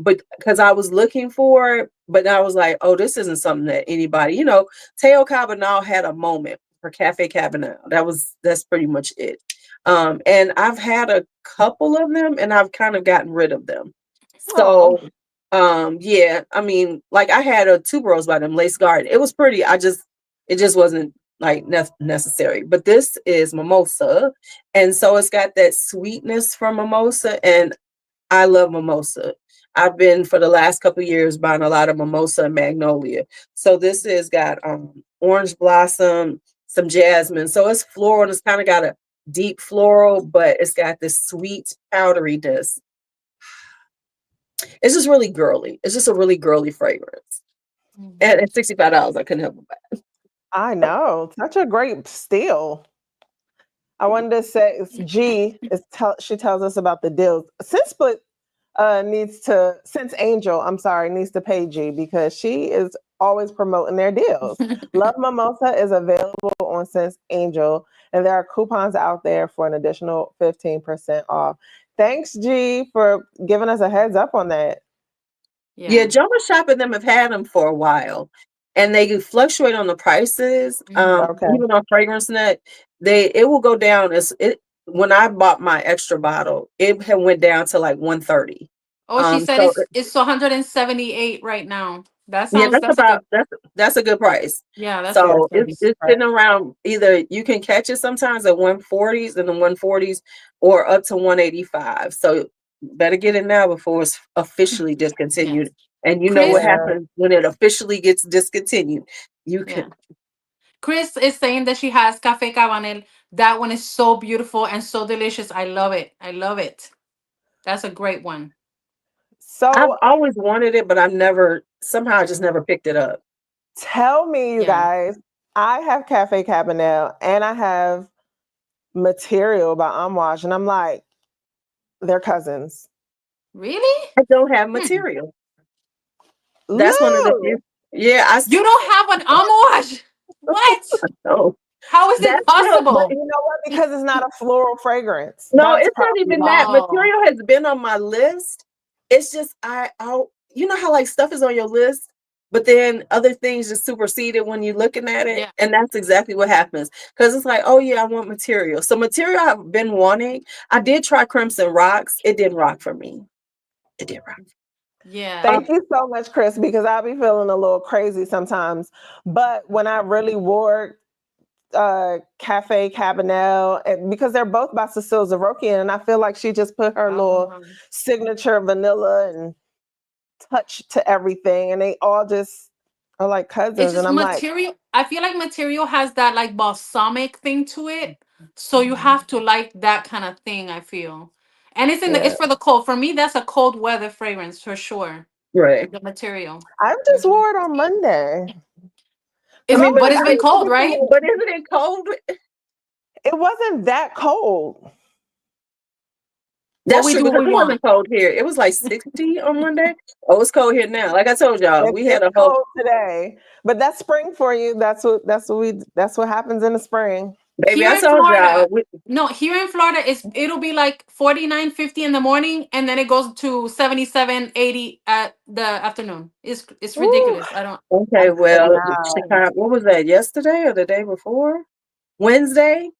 But because I was looking for it, but I was like, oh, this isn't something that anybody, Teo Cabanal had a moment for Cafe Cabanal. That's pretty much it. And I've had a couple of them and I've kind of gotten rid of them. Oh, So yeah, I mean, like I had a tuberose by them, Lace Garden. It was pretty. It just wasn't like necessary. But this is mimosa. And so it's got that sweetness from mimosa. And I love mimosa. I've been for the last couple of years buying a lot of mimosa and magnolia. So this has got orange blossom, some jasmine. So it's floral and it's kind of got a deep floral, but it's got this sweet powderyness. It's just really girly. It's just a really girly fragrance. And Mhm. at $65, I couldn't help it. I know. Such a great steal. I wanted to say she tells us about the deals. Since Angel, I'm sorry, needs to pay G because she is always promoting their deals. Love Mimosa is available on Since Angel, and there are coupons out there for an additional 15% off. Thanks, G, for giving us a heads up on that. Yeah, Yeah. Joma Shop and them have had them for a while, and they fluctuate on the prices. Mhm. Okay. Even on Fragrance Net, it will go down. As it When I bought my extra bottle, it had went down to like 130. Oh, she said So it's 178 right now. Yeah, that's a good, that's a good price. yeah, that's a Yeah, good So it's a price. good it's price. sitting around, either you can catch it sometimes at 140s and the 140s, or up to 185. So better get it now before it's officially discontinued. Yes. And you know what Chris, Yeah. happens when it officially gets discontinued. You yeah. can Chris is saying that she has Cafe Cabanel. That one is so beautiful and so delicious. I love it. I love it. That's a great one. I've So always wanted it, but I've never, somehow I just never picked it up. tell me, you Yeah. guys, I have Cafe Cabanel and I have Material by Amouage, and I'm like, they're cousins. Really? I don't have Hmm. material. That's one of the Lou, few. Yeah, You don't have an amouage? What? know. How is it That's still, but possible? you know what? Because it's not a floral fragrance. no, That's it's not probably even why. that. Oh, Material has been on my list. It's just you know how like stuff is on your list, but then other things just supersede it when you're looking at it. yeah. And that's exactly what happens. Because it's like, oh yeah, I want material. So material I've been wanting. I did try Crimson Rocks. It didn't rock for me. It didn't rock. Yeah. Thank you so much, Chris, because I'll be feeling a little crazy sometimes. But when I really wore Cafe Cabanel, and because they're both by Cecile Zarokian, and I feel like she just put her little Um, signature vanilla and touch to everything, and they all just are like it's cousins. And just I'm like, material. I feel like material has that like balsamic thing to it. So you have to like that kind of thing, I feel. And yeah, it's for the cold. For me, that's a cold weather fragrance for sure. Right. The material. I just Mhm. wore it on Monday. I It's mean, but it's I been need to cold, get some right? more. but isn't it cold? It wasn't that cold. What That's we true do, because we it wasn't want. cold here. It was like 60 on Monday. Oh, it's cold here now. Like I told y'all, we had It's a whole cold today, but that's spring for you. That's what happens in the spring. baby. Here I in told y'all. Florida, no, here in Florida it'll be like 49, 50 in the morning and then it goes to 77, 80 at the afternoon. It's Woo, ridiculous. I don't. I Okay, could well, not. Chicago. What was that? Yesterday or the day before? Wednesday.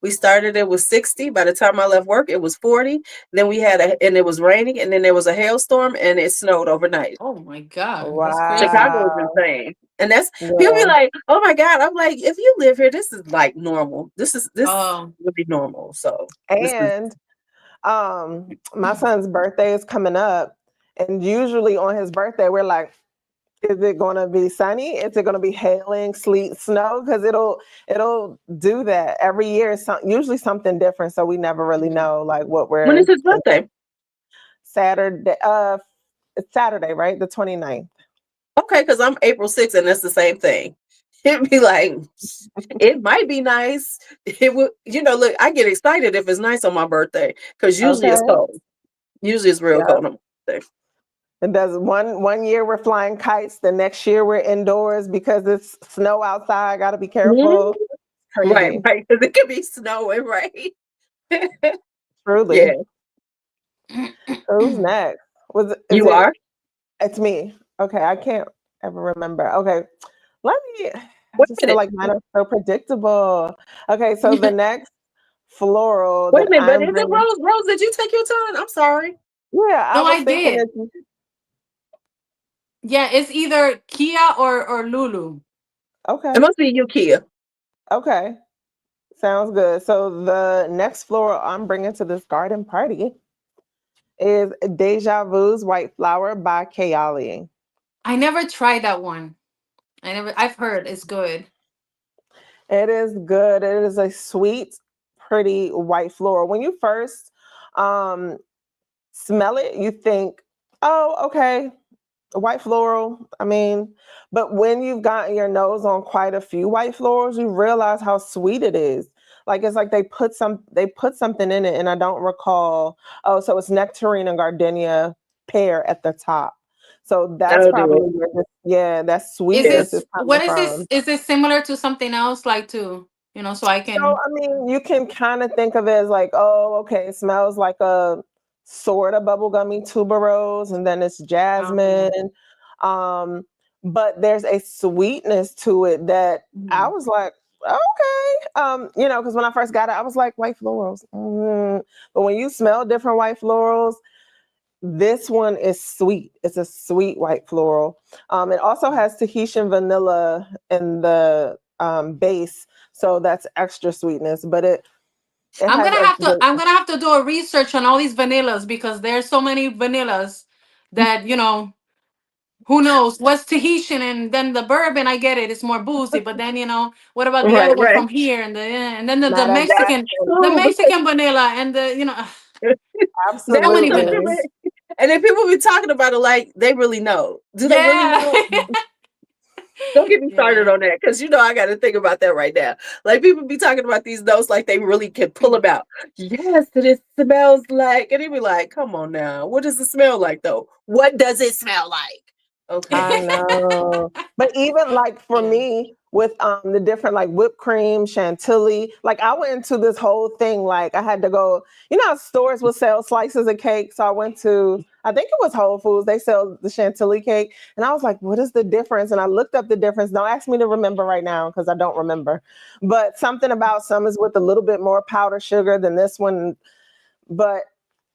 We started. It was 60. By the time I left work, it was 40. Then we had and it was raining, and then there was a hailstorm, and it snowed overnight. Oh my God, that's crazy. Chicago is Wow. insane. And that's people be Yeah. like, oh my God. I'm like, if you live here, this is like normal. This Oh, would be normal. So this is And my son's birthday is coming up, and usually on his birthday, we're like, is it going to be sunny? Is it going to be hailing, sleet, snow? Because it'll do that every year. Usually something different, so we never really mhm. know like what when is we're his birthday? Saturday. It's Saturday, right? The 29th. Okay, because I'm April 6th, and that's the same thing. It'd be like, it might be nice. It would, look, I get excited if it's nice on my birthday because usually it's Okay. cold. Usually it's real Yeah. cold on my birthday. It does one year we're flying kites, the next year we're indoors because it's snow outside. Got to be Mhm. careful. Right, Crazy, right. Because it could be snowing, right? truly. Yeah. Who's next? Is You it? are? It's me. Okay, I can't ever remember. Okay, let me. I Wait just a feel minute. like mine are so predictable. Okay, so the next floral Wait a that minute, but I'm is it bringing. Rose? Rose, did you take your turn? I'm sorry. Yeah, I No, was I thinking did. it's Yeah, it's either Kia or Lulu. It okay. must be you, Kia. Okay, sounds good. So the next floral I'm bringing to this garden party is Deja Vu's White Flower by Kayali. I never tried that one. I've heard it's good. It is good. It is a sweet, pretty white floral. When you first um, smell it, you think, oh, okay, a white floral. I mean, but when you've gotten your nose on quite a few white florals, you realize how sweet it is. Like it's like they put something in it, and I don't recall. Oh, so it's nectarine and gardenia pear at the top. So that's That'll do probably it. where that Is Yeah. sweetness is this coming what is this? from. Is this similar to something else like to, so I So, can I mean, you can kind of think of it as like, oh, okay, it smells like a sort of bubblegummy tuberose, and then it's okay. jasmine. Um, but there's a sweetness to it that I Mhm. was like, okay. Because when I first got it, I was like, white florals. But when you smell different white florals, This one is sweet. It's a sweet white floral. It also has Tahitian vanilla in the base, so that's extra sweetness. But it I'm has gonna a have to good. I'm gonna have to do a research on all these vanillas because there's so many vanillas that who knows what's Tahitian, and then the bourbon, I get it, it's more boozy, but then what about the other Right, one right. from here, and then the Now that's Mexican, the True, because Mexican vanilla, and so many so absolutely. vanillas. and then people be talking about it like they really know. Do they really Yeah. know? Don't get me started Yeah. on that because I got to think about that right now. Like people be talking about these notes like they really can pull them out. Yes, it smells like, and they be like, "Come on now, what does it smell like though? What does it smell like?" I Okay, know. But even like for Yeah. me with the different like whipped cream, chantilly, like I went into this whole thing like I had to go, how stores will sell slices of cake. So I went to I think it was Whole Foods. They sell the chantilly cake. And I was like, what is the difference? And I looked up the difference. Don't ask me to remember right now because I don't remember. But something about some is with a little bit more powdered sugar than this one. But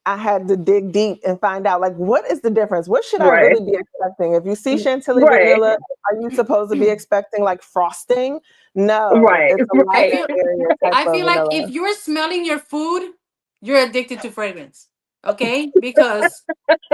I had to dig deep and find out like what is the difference? What should I right, really be expecting? If you see chantilly right, vanilla, are you supposed to be expecting like frosting? No, right, it's a I lighter feel area type I of feel like if vanilla. you're smelling your food, you're addicted to fragrance. Okay? Because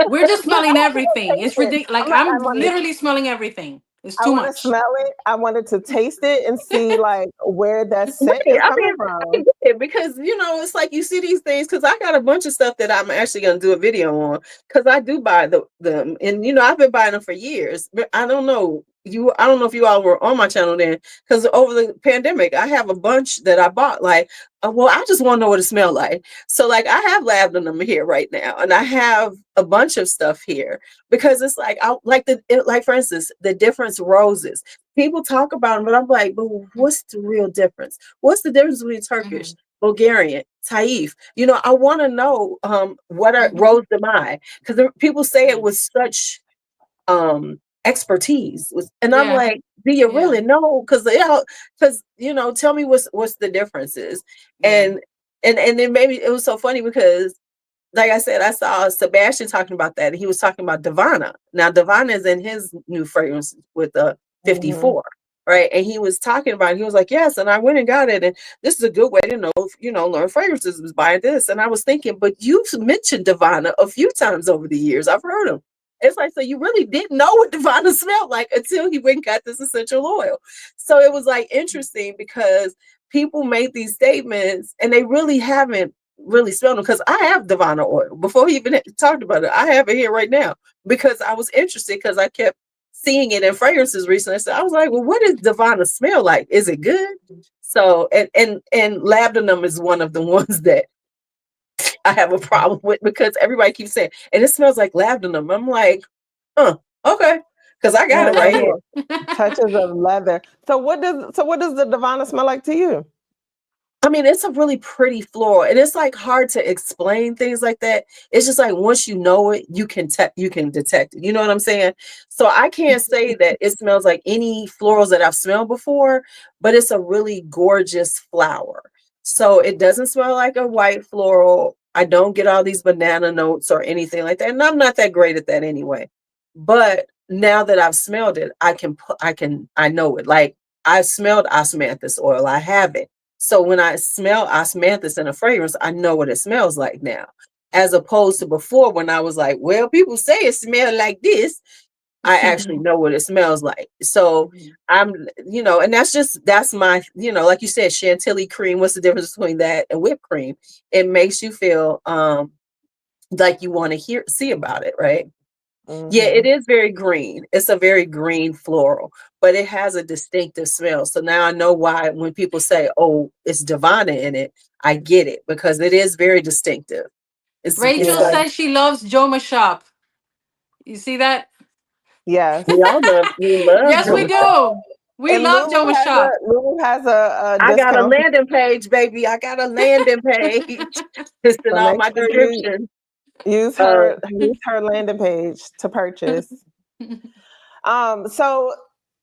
we're just But smelling everything. It's it. ridiculous. Like I I'm want to literally smelling everything. It's I too want to much. smell it. I wanted to taste it and see like where that scent right. is I coming mean, I can from. get it because it's like you see these things because I got a bunch of stuff that I'm actually going to do a video on because I do buy them, and I've been buying them for years. But I don't know I don't know if you all were on my channel then because over the pandemic I have a bunch that I bought. Like, well, I just want to know what it smells like. So like I have lavender here right now, and I have a bunch of stuff here because it's like I like like for instance the different roses. People talk about them, but I'm like, but what's the real difference? What's the difference between Turkish, Mhm. Bulgarian, Taif? I want to know what are Mhm. Rose Demai because people say it Yeah. with such expertise, and I'm Yeah. like, do you Yeah. really know? Tell me what's the differences, Yeah. and and then maybe it was so funny because like I said, I saw Sebastian talking about that. And he was talking about Divana. Now, Divana is in his new fragrance with the Hmm. 54, right? And he was talking about it. He was like, yes, and I went and got it. And this is a good way to know, learn fragrances was buying this. And I was thinking, but you've mentioned Divana a few times over the years. I've heard him. It's like, so you really didn't know what Divana smelled like until he went and got this essential oil. So it was like interesting because people made these statements and they really haven't really smelled them because I have Divana oil before he even talked about it. I have it here right now because I was interested because I kept seeing it in fragrances recently. So I was like, well, what does Divana smell like? Is it good? So and labdanum is one of the ones that I have a problem with because everybody keeps saying, and it smells like labdanum. I'm like, okay, because I got Yeah, it those right here. little touches of leather. So what does the Divana smell like to you? I mean, it's a really pretty floral, and it's like hard to explain things like that. It's just like once you know it, you can detect it. You know what I'm saying? So I can't say that it smells like any florals that I've smelled before, but it's a really gorgeous flower. So it doesn't smell like a white floral. I don't get all these banana notes or anything like that, and I'm not that great at that anyway. But now that I've smelled it, I know it. Like I smelled osmanthus oil. I have it. So when I smell osmanthus in a fragrance, I know what it smells like now, as opposed to before when I was like, well, people say it smells like this. I actually know what it smells like. So and that's my, like you said, chantilly cream. What's the difference between that and whipped cream? It makes you feel like you want to see about it, right? Yeah, it Hmm. is very green. It's a very green floral, but it has a distinctive smell. So now I know why when people say, "Oh, it's Divana in it," I get it because it is very distinctive. It's Rachel Yeah. like says she loves Joma Shop. You see that? Yes. we love Yes, we Joma Shop. do. We And love Joma Shop. Lulu has a I got a discount, landing page, baby. I got a landing page. It's in so all make my sure you description. use Uh, her landing page to purchase. So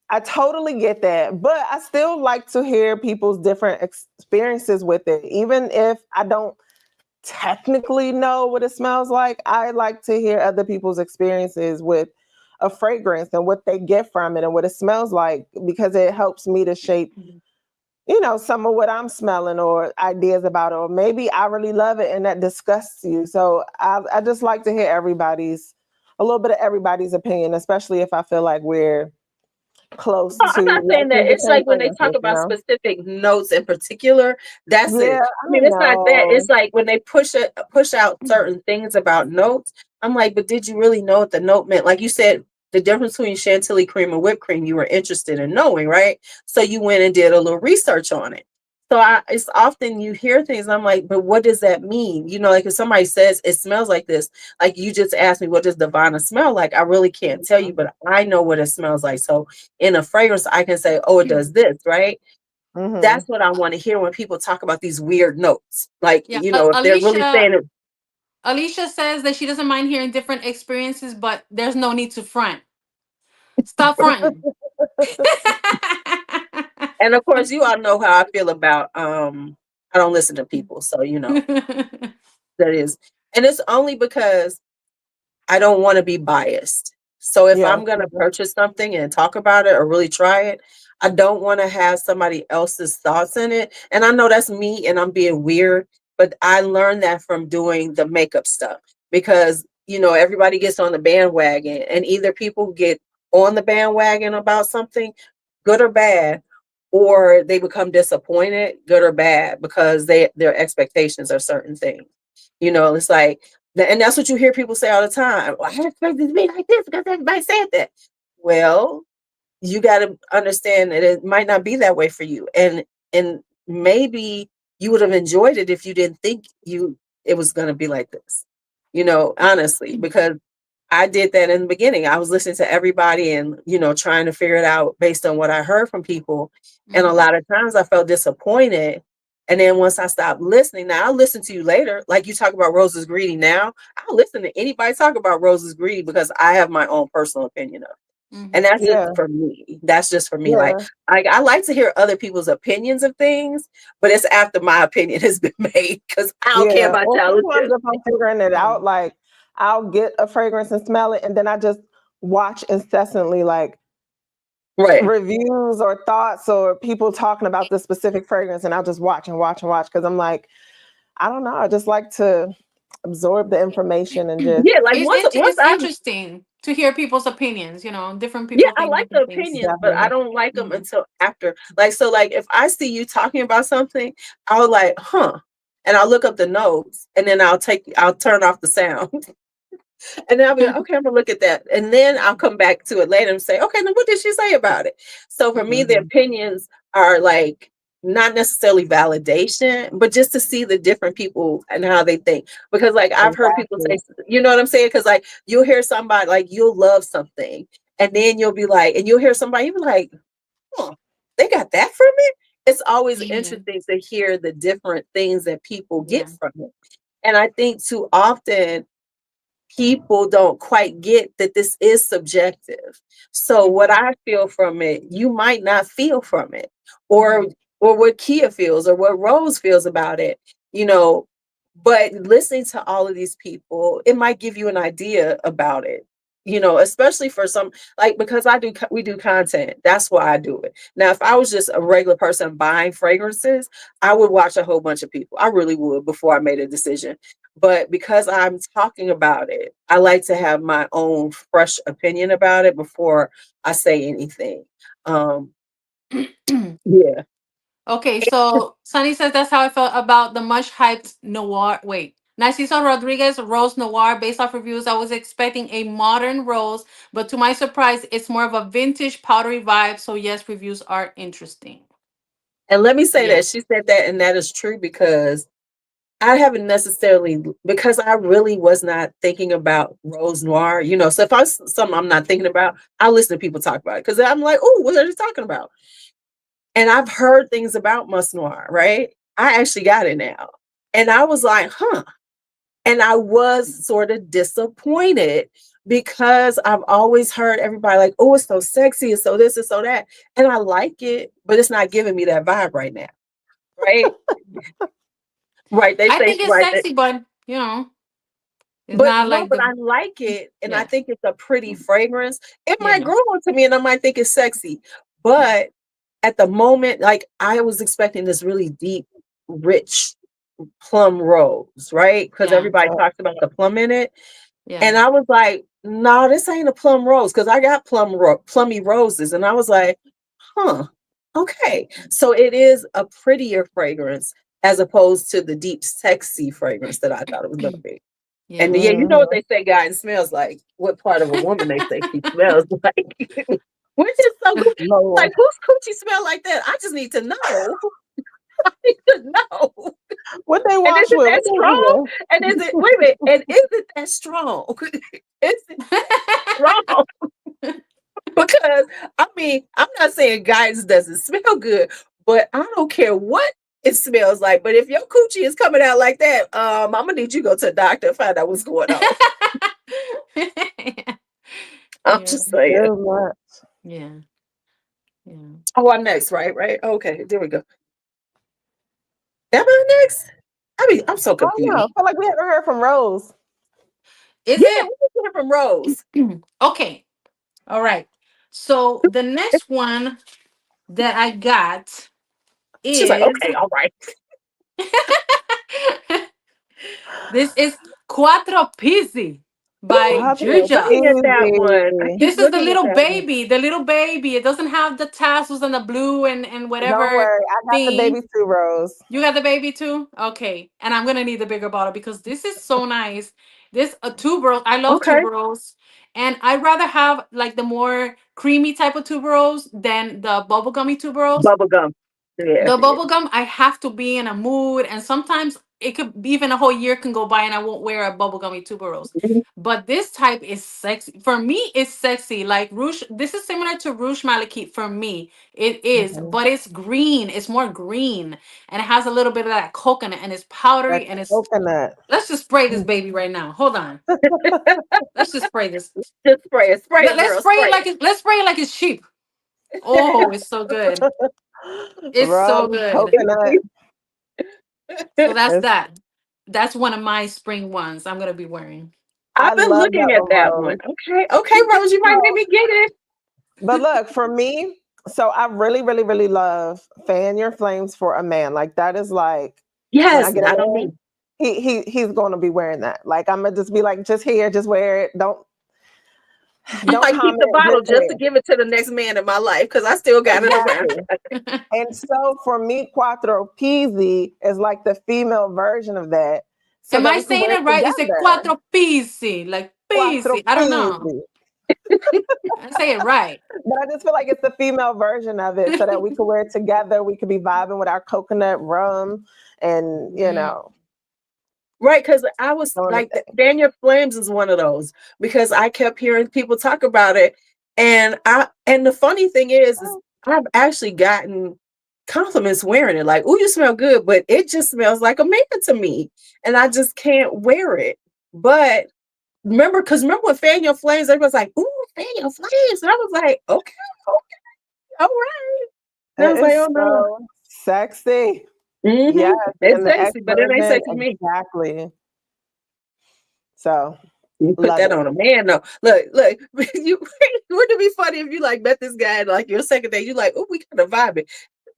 I totally get that, but I still like to hear people's different experiences with it, even if I don't technically know what it smells like. I like to hear other people's experiences with a fragrance and what they get from it and what it smells like, because it helps me to shape, some of what I'm smelling or ideas about it. Or maybe I really love it and that disgusts you. So I just like to hear a little bit of everybody's opinion, especially if I feel like we're close No, I'm to not saying that. liking the It's same like when they talk fragrances. about specific notes in particular, that's Yeah, it. I I mean, it's not that. know. It's like when they push out certain things about notes. I'm like, but did you really know what the note meant? Like you said, the difference between chantilly cream and whipped cream, you were interested in knowing, right? So you went and did a little research on it. So it's often you hear things. I'm like, but what does that mean? Like if somebody says it smells like this, like you just asked me, what does Divana smell like? I really can't tell you, but I know what it smells like. So in a fragrance, I can say, oh, it does this, right? Mm-hmm. That's what I want to hear when people talk about these weird notes. Like, Yeah, if they're really saying it. Alicia says that she doesn't mind hearing different experiences, but there's no need to front. Stop fronting. And of course, you all know how I feel about, I don't listen to people. So, that is, and it's only because I don't want to be biased. So if Yeah. I'm going to purchase something and talk about it or really try it, I don't want to have somebody else's thoughts in it. And I know that's me and I'm being weird, but I learned that from doing the makeup stuff because, everybody gets on the bandwagon and either people get on the bandwagon about something, good or bad, or they become disappointed, good or bad, because their expectations are certain things. It's like, and that's what you hear people say all the time. Well, I expected it to be like this because everybody said that. Well, you got to understand that it might not be that way for you, and maybe you would have enjoyed it if you didn't think it was going to be like this. Honestly, because I did that in the beginning. I was listening to everybody and, trying to figure it out based on what I heard from people. And a lot of times I felt disappointed. And then once I stopped listening, now I'll listen to you later. Like you talk about Rose's Greedy now, I'll listen to anybody talk about Rose's Greedy because I have my own personal opinion of it. And that's just Yeah. for me. That's just for me. Like Yeah. I like to hear other people's opinions of things, but it's after my opinion has been made because I don't care Yeah. about Or y'all. sometimes if I'm figuring it out, like I'll get a fragrance and smell it, and then I just watch incessantly, like Right. reviews or thoughts or people talking about this specific fragrance, and I'll just watch and watch and watch because I'm like, I don't know. I just like to absorb the information and just Yeah, like once It's I interesting to hear people's opinions. Different yeah, people I think like the different things. opinions, but I definitely. don't like them Mhm. until after. Like, so like if I see you talking about something, I'll like, huh. And I'll look up the notes and then I'll turn off the sound. And then I'll be like, okay, I'm gonna look at that. And then I'll come back to it later and say, okay, then what did she say about it? So for me, the Mhm. opinions are like not necessarily validation, but just to see the different people and how they think. Because like I've heard people say, Exactly. you know what I'm saying? Because like you'll hear somebody like you'll love something, and then you'll be like, and you'll hear somebody, you'll be like, huh, they got that from it. It's always Yeah. interesting to hear the different things that people get Yeah. from it. And I think too often people don't quite get that this is subjective. So what Mhm. I feel from it, you might not feel from it, or Mhm. or what Kia feels, or what Rose feels about it, you know. But listening to all of these people, it might give you an idea about it. Especially for some, like because we do content. That's why I do it. Now, if I was just a regular person buying fragrances, I would watch a whole bunch of people. I really would before I made a decision. But because I'm talking about it, I like to have my own fresh opinion about it before I say anything. Um, yeah. Okay, so Sunny says that's how I felt about the much hyped noir. Wait, Narciso Rodriguez Rose Noir. Based off reviews, I was expecting a modern rose, but to my surprise, it's more of a vintage powdery vibe. So yes, reviews are interesting. And let me say Yeah. that she said that, and that is true because I haven't necessarily, because I really was not thinking about Rose Noir, So if I something I'm not thinking about, I listen to people talk about it because I'm like, oh, what are they talking about? And I've heard things about Musk Noir, right? I actually got it now. And I was like, huh. And I was sort of disappointed because I've always heard everybody like, oh, it's so sexy, it's so this, it's so that. And I like it, but it's not giving me that vibe right now. Right. Right. They I say think it's right. sexy, but it's But not no, like but the I like it, and I yeah, think it's a pretty fragrance. It might yeah, grow onto me, and I might think it's sexy, but at the moment, like I was expecting this really deep, rich plum rose, right? Because yeah, everybody talks about the plum in it, yeah. and I was like, "No, this ain't a plum rose," because I got plummy roses, and I was like, "Huh, okay." So it is a prettier fragrance as opposed to the deep, sexy fragrance that I thought it was going to be. And Yeah. yeah, you know what Mhm. they say guy smells like? What part of a woman they say she smells like? Which is so good. Like, Lord. whose coochie smell like that? I just need to know. I need to know. What they And is wash it with? that What strong? they And is it wait a minute? And is it that strong? Is it strong? Because I mean, I'm not saying guys doesn't smell good, but I don't care what it smells like. But if your coochie is coming out like that, I'm gonna need you to go to the doctor and find out what's going on. I'm Yeah, just saying. too much. yeah, yeah. Oh, I'm next, right? Right. Okay, there we go. Am I next? I mean, I'm so I don't know. I confused. feel like we haven't heard from Rose. Is Yeah, it we just hear from Rose. okay? All right. So the next one that I got She's like, is okay, all right. this is Quattro Pizzi by Ooh, keep Quattro Giorgia. looking at that one. I Peasy. keep This is the looking at little that one. baby, the little baby. It doesn't have the tassels and the blue and Don't whatever worry, I got the theme. baby too, Rose. You got the baby too? Okay. And I'm gonna need the bigger bottle because this is so nice. This a tuberose. I love Okay, tuberose. And I'd rather have like the more creamy type of tuberose than the bubblegummy tuberose. bubble gum. Yeah, The yeah. bubble gum, I have to be in a mood, and sometimes it could be even a whole year can go by and I won't wear a bubblegummy tuberose. Mhm. But this type is sexy. For me, it's sexy. Like Rouge, this is similar to Rouge Malakit for me. It is, Mhm. but it's green. It's more green. And it has a little bit of that coconut and it's That powdery and it's coconut. let's just spray this baby right now. Hold on. Let's just spray this. Just spray it, Let's girl, spray it spray like let's spray it like it's cheap. Oh, it's so good. It's so Rum good. coconut. it. So that's It's, that. That's one of my spring ones I'm gonna be wearing. I I've been love looking that at one, that one. Rose. Okay, okay, Rose, you might make me get it. But look, for me, so I really, really, really love fan your flames for a man. Like that is like when I Yes, get a not on man, me. he's going to be wearing that. Like I'm gonna just be like, just here, just wear it. I Don't might keep comment, the bottle just just to wear. give it to the next man in my life because I still got it around. Exactly. And so for me, Quattro Peasy is like the female version of that, so Am that I we can saying wear it it right? Is it together. quattro pisi? Like Quattro pisi? I don't know. Peasy. I say it right. But I just feel like it's the female version of it so that we could wear it together. We could be vibing with our coconut rum and, Mm, Right, because I was doing the like, thing. Daniel Flames is one of those because I kept hearing people talk about it, and the funny thing is I've actually gotten compliments wearing it, like, "Oh, you smell good," but it just smells like a man to me, and I just can't wear it. But remember when Fan Your Flames, everybody's like, "Ooh, Fan Your Flames," and I was like, "Okay, okay, all right." And I It was like, is "Oh no." so sexy. Yes. Hmm. It's And the X sexy, but it ain't version, sexy to me. exactly. So You put love that it. on a man, though. Look, you wouldn't it be funny if you like met this guy and like your second day, you like, oh, we kind of vibing.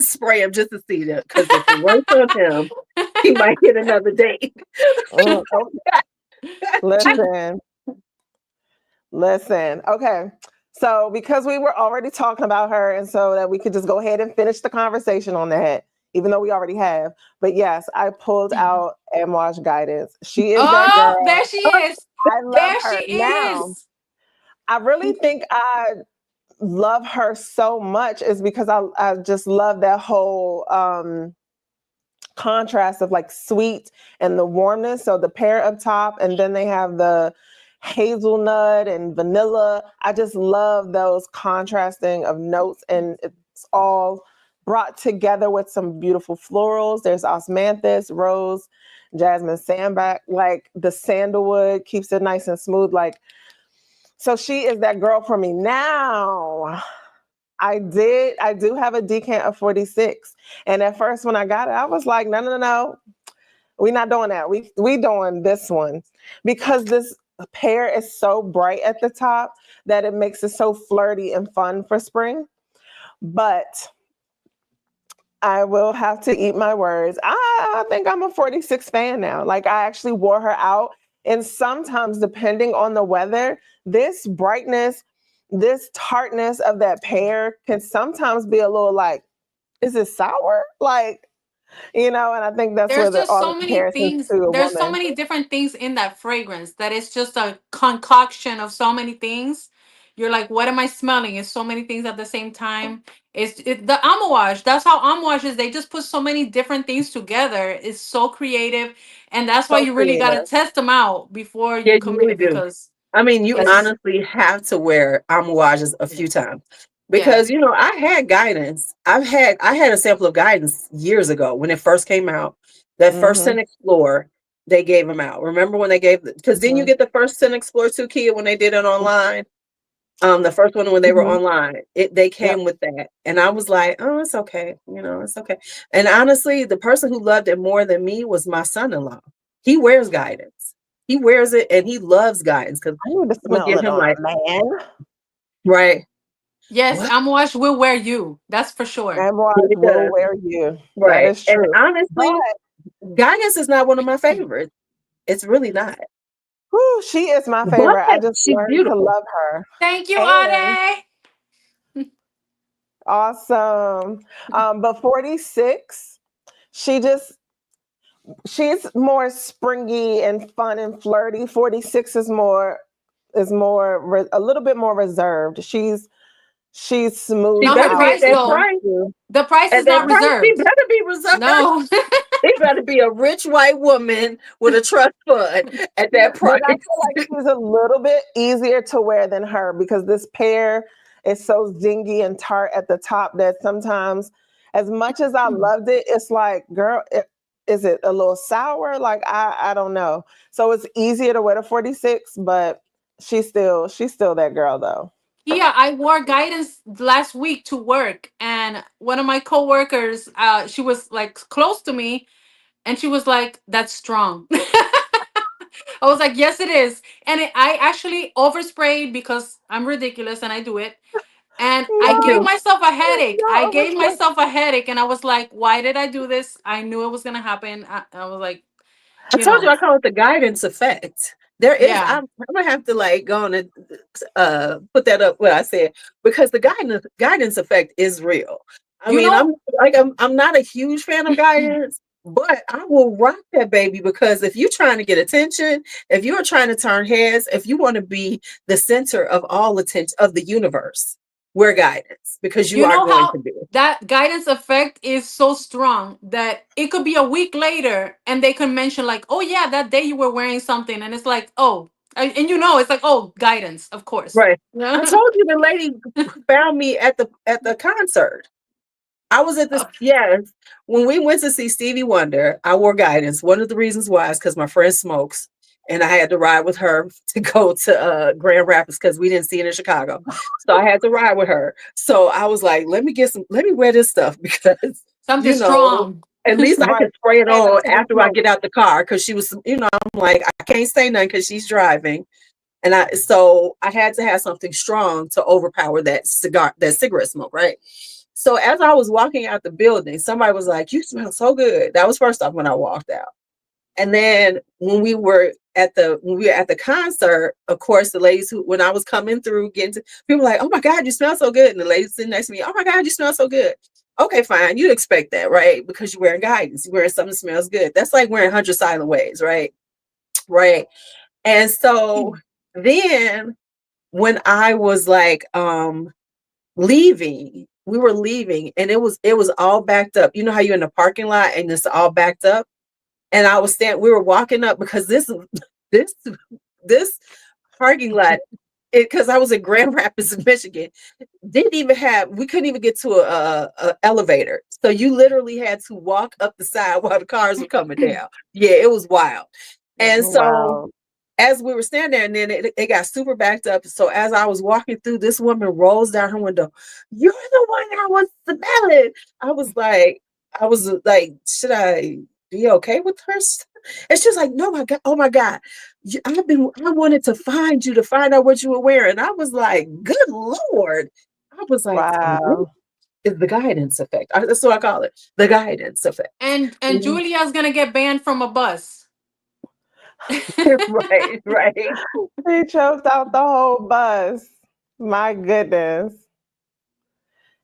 Spray him just to see that. Because if it works on him, he might get another date. Okay. Listen, listen. Okay. So because we were already talking about her, and so that we could just go ahead and finish the conversation on that, even though we already have. But yes, I pulled out Amouage Guidance. She is that Oh, girl. there she is. I love There she her. Now, is. I really think I love her so much is because I just love that whole contrast of like sweet and the warmness. So the pear up top, and then they have the hazelnut and vanilla. I just love those contrasting of notes, and it's all brought together with some beautiful florals. There's osmanthus, rose, jasmine, sandback. Like the sandalwood keeps it nice and smooth. Like so, she is that girl for me now. I do have a decant of 46. And at first when I got it, I was like, no, no, no, no. We're not doing that. We doing this one because this pear is so bright at the top that it makes it so flirty and fun for spring. But I will have to eat my words. I think I'm a 46 fan now. Like I actually wore her out. And sometimes, depending on the weather, this brightness, this tartness of that pear can sometimes be a little like, is it sour? Like, and I think that's where There's just all so the many comparisons things. to a There's so woman. many different things in that fragrance that it's just a concoction of so many things. You're like, what am I smelling? It's so many things at the same time. The amouage. That's how amouage is. They just put so many different things together. It's so creative, and that's why So you really gotta creative. test them out before Yeah, you you really commit do. because I mean, you it's honestly have to wear amouages a few times yeah. because I had guidance. I had a sample of guidance years ago when it first came out. That first Mm-hmm. Scent Explorer, they gave them out. Remember when they gave? Because then you Mm-hmm. get the first Scent Explorer 2 Kia when they did it online. The first one when they were Mm-hmm. online, they Yep. came with that, and I was like, oh, it's okay, it's okay. And honestly, the person who loved it more than me was my son-in-law. He wears guidance. He wears it, and he loves guidance because I need to I'm gonna smell give it him on like a man. right. Yes, What? amouage will wear you. That's for sure. Memoirs It will does. wear you. That Right. is And true. But honestly, guidance is not one of my favorites. It's really not. whew, she is my But favorite. I just she's learned to beautiful. love her. Thank you, And Ade. awesome. But 46, she just she's more springy and fun and flirty. 46 is a little bit more reserved. She's She smoothed Not her better be out at price when that it comes though. price. to The price At is that not price, she reserved. better be reserved. No. She better be a rich white woman with a trust fund at that but price. I feel like she's a little bit easier to wear than her because this pear is so zingy and tart at the top that sometimes, as much as I loved it, it's like, girl, is it a little sour? Like I don't know. So it's easier to wear the 46, but she's still that girl though. Yeah, I wore guidance last week to work, and one of my coworkers, she was like close to me, and she was like, "That's strong." I was like, "Yes, it is," and I actually oversprayed because I'm ridiculous and I do it, and I Me No, gave too. myself a headache. I no, gave myself a headache, and I was like, "Why did I do this? I knew it was gonna happen." I was like, I you told you know, I call it the guidance effect. There is, yeah. I'm gonna have to like go on and put that up what I said because the guidance effect is real. I You mean, know, I'm not a huge fan of guidance, but I will rock that baby because if you're trying to get attention, if you're trying to turn heads, if you want to be the center of all attention of the universe, wear guidance because you You are know going how to be. that guidance effect is so strong that it could be a week later and they can mention like, "Oh yeah, that day you were wearing something," and it's like, "Oh," and it's like, "Oh, guidance, of course." Right. I Yeah. told you the lady found me at the concert. I was at this, yes. When we went to see Stevie Wonder, I wore guidance. One of the reasons why is because my friend smokes, and I had to ride with her to go to Grand Rapids because we didn't see it in Chicago. So I had to ride with her. So I was like, let me wear this stuff because, Something you know, strong. at least I right. can spray it Stand up on to the after I smoke. get out the car because she was, I'm like, I can't say nothing because she's driving. And so I had to have something strong to overpower that cigarette smoke, right? So as I was walking out the building, somebody was like, "You smell so good." That was first off when I walked out. And then when we were at the concert, of course, the ladies who when I was coming through getting to people were like, "Oh my God, you smell so good." And the ladies sitting next to me, "Oh my God, you smell so good." Okay, fine. You'd expect that, right? Because you're wearing guidance. You're wearing something that smells good. That's like wearing 100 silent waves, right? Right. And so then when I was like leaving, we were leaving and it was all backed up. You know how you're in the parking lot and it's all backed up? And we were walking up because this this parking lot, because I was in Grand Rapids, Michigan, we couldn't even get to a elevator. So you literally had to walk up the side while the cars were coming down. Yeah, it was wild. And so Wow. as we were standing there, and then it got super backed up. So as I was walking through, this woman rolls down her window. "You're the one that wants to smell it." I was like, should I be okay with her stuff? And she's like, no, my God, oh my God. I wanted to find you to find out what you were wearing. I was like, good Lord. I was like, Wow. is the guidance effect. That's what I call it. The guidance effect. And Julia's gonna get banned from a bus. Right, right. He choked out the whole bus. My goodness.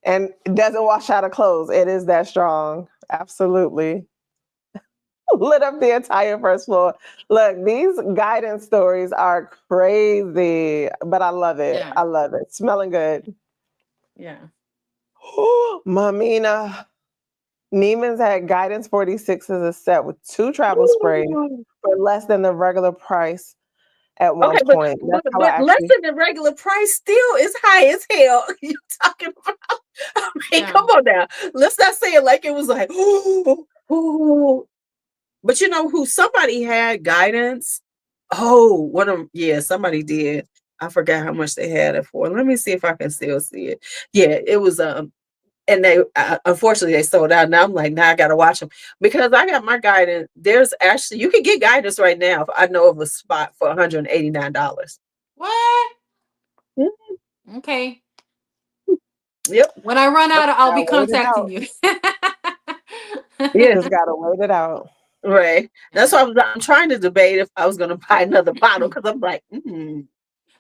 And it doesn't wash out of clothes. It is that strong. Absolutely. Lit up the entire first floor. Look, these guidance stories are crazy, but I love it. Yeah. I love it. Smelling good. Yeah. Mamina. Neiman's had guidance 46 as a set with 2 travel sprays for less than the regular price at one Okay, point. That's how I less actually. than the regular price still is high as hell. You talking about? I mean, Yeah. come on now. Let's not say it like it was like, oh. But you know who somebody had guidance? Oh, somebody did. I forgot how much they had it for. Let me see if I can still see it. Yeah, it was and they unfortunately they sold out. Now I'm like, now I gotta watch them because I got my guidance. There's actually you can get guidance right now. I know of a spot for $189. What? Mhm. Okay. Yep. When I run out, I'll be Gotta wait it contacting out. you. Yeah. Just gotta wait it out. Right. That's Yeah. why I'm trying to debate if I was gonna buy another bottle because I'm like,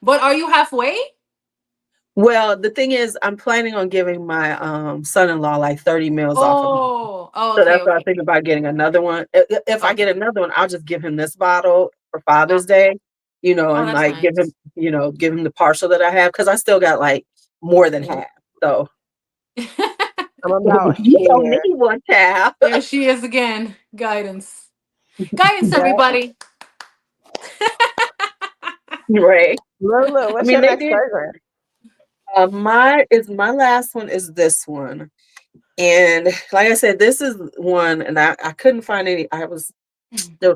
But are you halfway? Well, the thing is, I'm planning on giving my son-in-law like 30 meals off of. Oh, So okay, that's why I okay. think about getting another one. If I get Okay. another one, I'll just give him this bottle for Father's Okay. Day, Oh, and that's like nice. give him the partial that I have because I still got like more than half. So I'm about you don't here. need one, child. There she is again. Guidance. Guidance, Yeah. everybody. Right. Lulu, I what's mean, your they next did. fragrance? My last one is this one. And like I said, this is one, and I couldn't find any. There was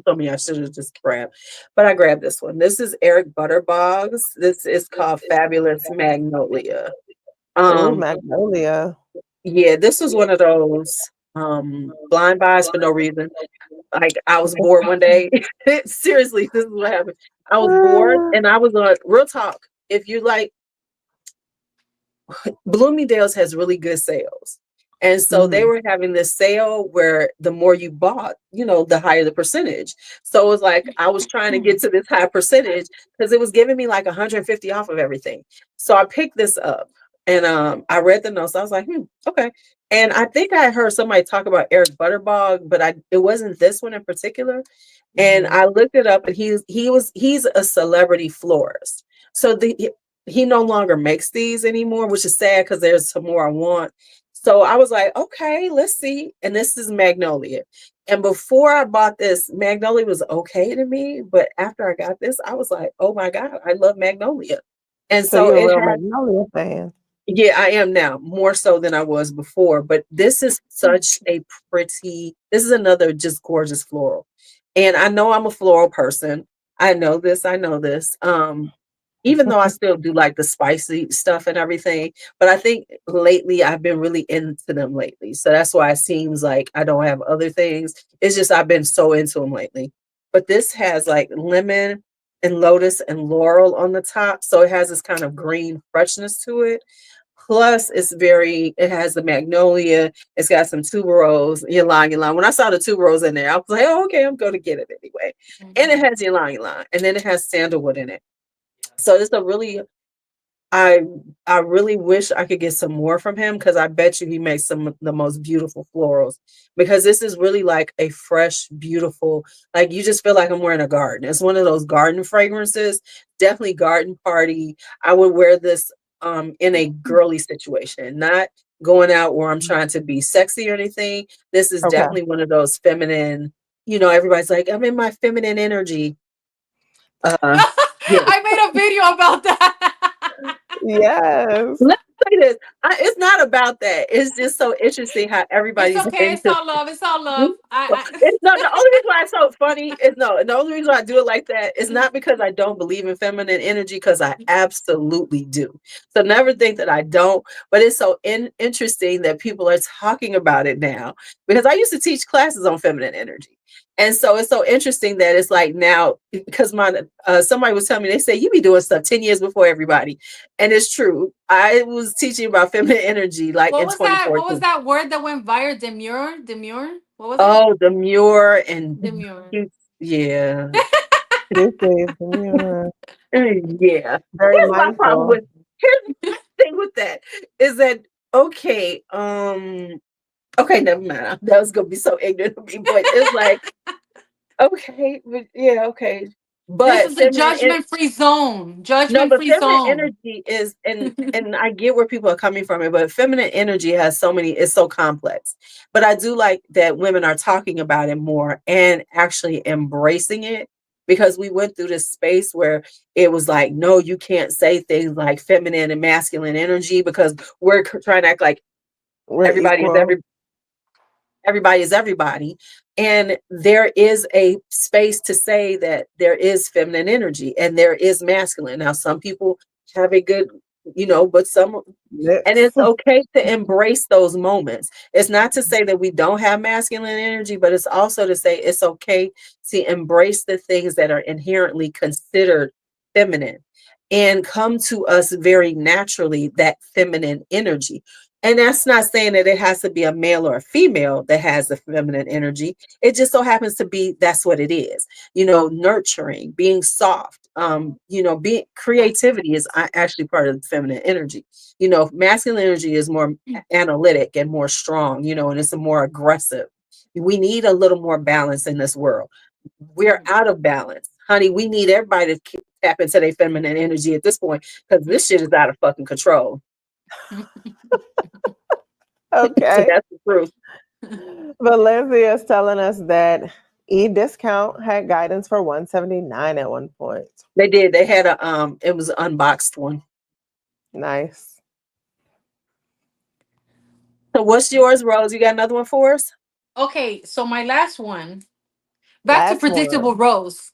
so many I should have just grabbed, but I grabbed this one. This is Eric Butterbog's. This is called Fabulous Magnolia. Oh, Um, Magnolia. yeah, this was one of those blind buys for no reason. Like I was bored one day. Seriously, this is what happened. I was bored, and I was on Real Talk. If you like Bloomingdale's has really good sales. And so they Mhm. were having this sale where the more you bought, the higher the percentage. So it was like I was trying to get to this high percentage because it was giving me like 150 off of everything. So I picked this up and I read the notes. I was like, okay. And I think I heard somebody talk about Eric Butterbog, but it wasn't this one in particular. And Mhm. I looked it up, and he's a celebrity florist. So he no longer makes these anymore, which is sad because there's some more I want. So I was like, okay, let's see. And this is Magnolia. And before I bought this, Magnolia was okay to me, but after I got this, I was like, oh my God, I love Magnolia. And So so you're a it real had Magnolia fan. yeah, I am now, more so than I was before. But this is such a this is another just gorgeous floral. And I know I'm a floral person. I know this, I know this. Even though I still do like the spicy stuff and everything, but I think lately I've been really into them lately. So that's why it seems like I don't have other things. It's just I've been so into them lately. But this has like lemon and lotus and laurel on the top. So it has this kind of green freshness to it. Plus, it has the magnolia. It's got some tuberose, ylang ylang. When I saw the tuberose in there, I was like, oh, okay, I'm going to get it anyway. And it Mhm. has ylang ylang. And then it has sandalwood in it. So it's a really I I really wish I could get some more from him because I bet you he makes some of the most beautiful florals. Because this is really like a fresh, beautiful, like you just feel like I'm wearing a garden. It's one of those garden fragrances, definitely garden party. I would wear this in a girly situation, not going out where I'm trying to be sexy or anything. This is Okay. definitely one of those feminine, everybody's like, I'm in my feminine energy. Yeah. I made a video about that. Yes. Let me say this. It's not about that. It's just so interesting how It's everybody's okay. It's into. all love. It's all love. It's not the only reason why it's so funny is no. The only reason why I do it like that is not because I don't believe in feminine energy, because I absolutely do. So never think that I don't. But it's so interesting that people are talking about it now because I used to teach classes on feminine energy. And so it's so interesting that it's like now, because my somebody was telling me, they say you be doing stuff 10 years before everybody. And it's true. I was teaching about feminine energy like What in was that? What was 2014. that word that went viral? Demure? Demure? What was it? Oh, demure and Demure. yeah. This is yeah, Yeah. very Here's my problem mindful. with here's my thing with that is that okay, okay, never mind. That was gonna be so ignorant of me, but it's like, okay, but yeah, okay. This But is the feminine judgment free zone. no, Judgment but free feminine zone. energy is, and I get where people are coming from it, but feminine energy has so many, it's so complex. But I do like that women are talking about it more and actually embracing it, because we went through this space where it was like, no, you can't say things like feminine and masculine energy because we're trying to act like We're everybody is equal. everybody is everybody. And there is a space to say that there is feminine energy and there is masculine. Now, some people have a good, but some, and Mix. it's okay to embrace those moments. It's not to say that we don't have masculine energy, but it's also to say it's okay to embrace the things that are inherently considered feminine and come to us very naturally, that feminine energy. And that's not saying that it has to be a male or a female that has the feminine energy. It just so happens to be that's what it is. Nurturing, being soft, being creativity is actually part of the feminine energy. Masculine energy is more analytic and more strong, and it's a more aggressive. We need a little more balance in this world. We're out of balance. Honey, we need everybody to tap into their feminine energy at this point because this shit is out of fucking control. Okay. That's the truth. Valencia is telling us that e-discount had guidance for 179 at one point. They did. They had it was an unboxed one. Nice. So what's yours, Rose? You got another one for us? Okay, so my last one. Back to Last predictable one. Rose.